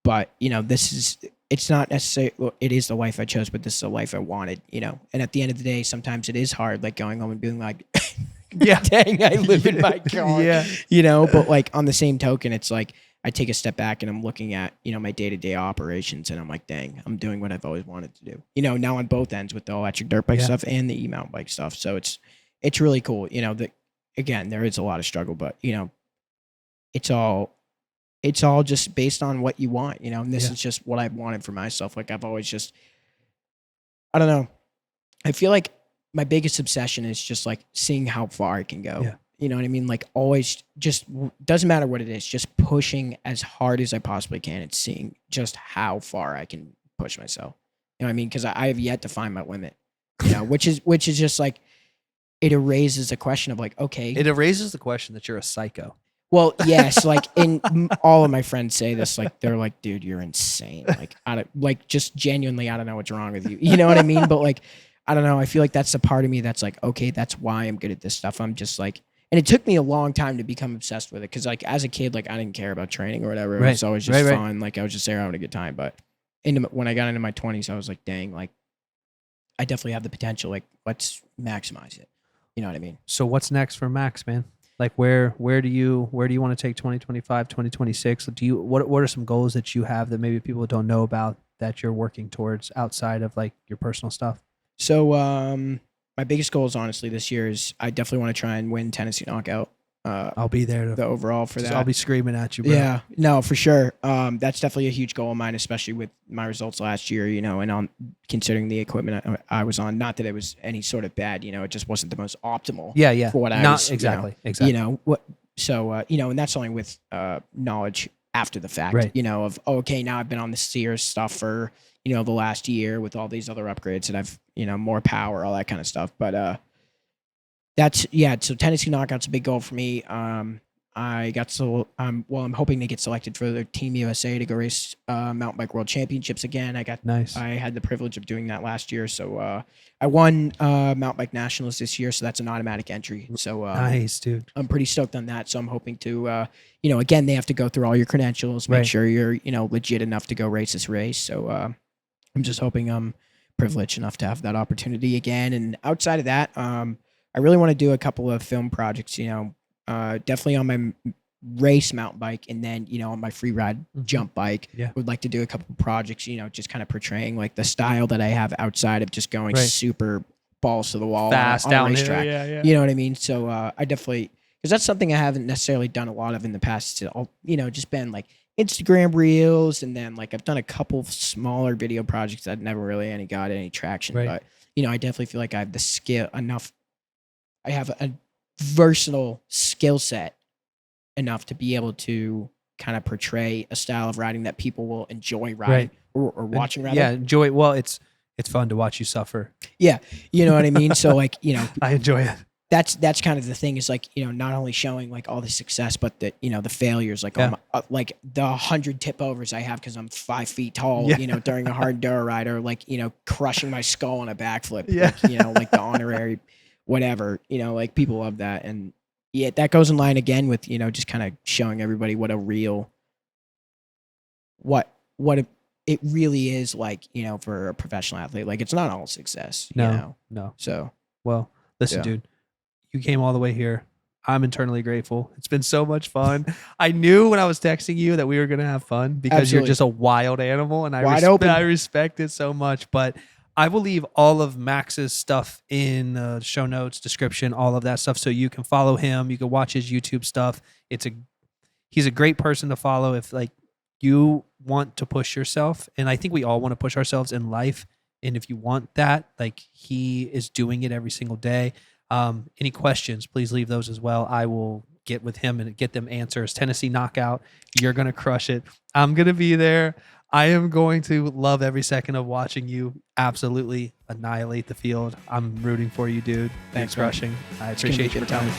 But, you know, it's it's not necessarily, well, it is the life I chose, but this is the life I wanted, you know? And at the end of the day, sometimes it is hard, like going home and being like, Yeah. dang, I live in my car, Yeah. you know? But like on the same token, it's like, I take a step back and I'm looking at, you know, my day-to-day operations and I'm like, dang, I'm doing what I've always wanted to do, you know, now on both ends with the electric dirt bike stuff and the e-mountain bike stuff. So it's really cool. You know, again, there is a lot of struggle, but you know, it's all just based on what you want, you know, and this is just what I've wanted for myself. Like I've always just, I don't know. I feel like my biggest obsession is just like seeing how far I can go. Yeah. You know what I mean? Like always just doesn't matter what it is, just pushing as hard as I possibly can and seeing just how far I can push myself. You know what I mean? Because I have yet to find my limit, you know, which is just like, it erases a question of like, okay. It erases the question that you're a psycho. Well, yes, like all of my friends say this, like they're like, dude, you're insane. Like just genuinely, I don't know what's wrong with you. You know what I mean? But like, I don't know. I feel like that's the part of me that's like, okay, that's why I'm good at this stuff. I'm just like, and it took me a long time to become obsessed with it. Cause like as a kid, like I didn't care about training or whatever. It was always just fun. Like I was just there having a good time. But when I got into my 20s, I was like, dang, like I definitely have the potential. Like let's maximize it. You know what I mean? So what's next for Max, man? Like where do you want to take 2025, 2026? What are some goals that you have that maybe people don't know about that you're working towards outside of like your personal stuff? So my biggest goals honestly this year is I definitely want to try and win Tennessee Knockout. I'll be there. The overall for that. I'll be screaming at you, bro. Yeah, no, for sure. That's definitely a huge goal of mine, especially with my results last year, you know, and on considering the equipment I was on. Not that it was any sort of bad, you know, it just wasn't the most optimal. Yeah. For what I Not was, exactly. You know what? So you know, and that's only with knowledge after the fact, right. You know, of okay, now I've been on the Sears stuff for the last year with all these other upgrades that I've more power, all that kind of stuff, but so Tennessee Knockout's a big goal for me. I got I'm hoping to get selected for the Team USA to go race mountain bike world championships again. Nice. I had the privilege of doing that last year. So I won mountain bike nationals this year. So that's an automatic entry. So nice, dude. I'm pretty stoked on that. So I'm hoping to, again, they have to go through all your credentials, make sure you're, legit enough to go race this race. So I'm just hoping I'm privileged enough to have that opportunity again. And outside of that, I really want to do a couple of film projects, definitely on my race mountain bike and then, on my free ride jump bike. Yeah. Would like to do a couple of projects, just kind of portraying like the style that I have outside of just going super balls to the wall fast on down a racetrack. Yeah. You know what I mean? So I definitely, because that's something I haven't necessarily done a lot of in the past. Just been like Instagram reels, and then like I've done a couple of smaller video projects that never really got any traction. Right. But I definitely feel like I have the skill enough. I have a versatile skill set enough to be able to kind of portray a style of riding that people will enjoy riding or watching riding. Yeah, enjoy it. Well, it's fun to watch you suffer. Yeah, you know what I mean? So like, I enjoy it. That's kind of the thing is like, not only showing like all the success, but the, the failures, like, like the 100 tip overs I have cause I'm 5 feet tall, during a hard enduro ride, or like, crushing my skull on a backflip, like, like the honorary whatever, like people love that. And yeah, that goes in line again with, just kind of showing everybody what a real, what it really is like, for a professional athlete. Like it's not all success, No. So, well, listen, dude, you came all the way here. I'm internally grateful. It's been so much fun. I knew when I was texting you that we were going to have fun because you're just a wild animal, and I respect it so much. But I will leave all of Max's stuff in the show notes, description, all of that stuff, so you can follow him. You can watch his YouTube stuff. He's a great person to follow if like you want to push yourself, and I think we all want to push ourselves in life. And if you want that, like he is doing it every single day. Any questions, please leave those as well. I will get with him and get them answers. Tennessee Knockout, you're going to crush it. I'm going to be there. I am going to love every second of watching you absolutely annihilate the field. I'm rooting for you, dude. Thanks, crushing. I appreciate your time.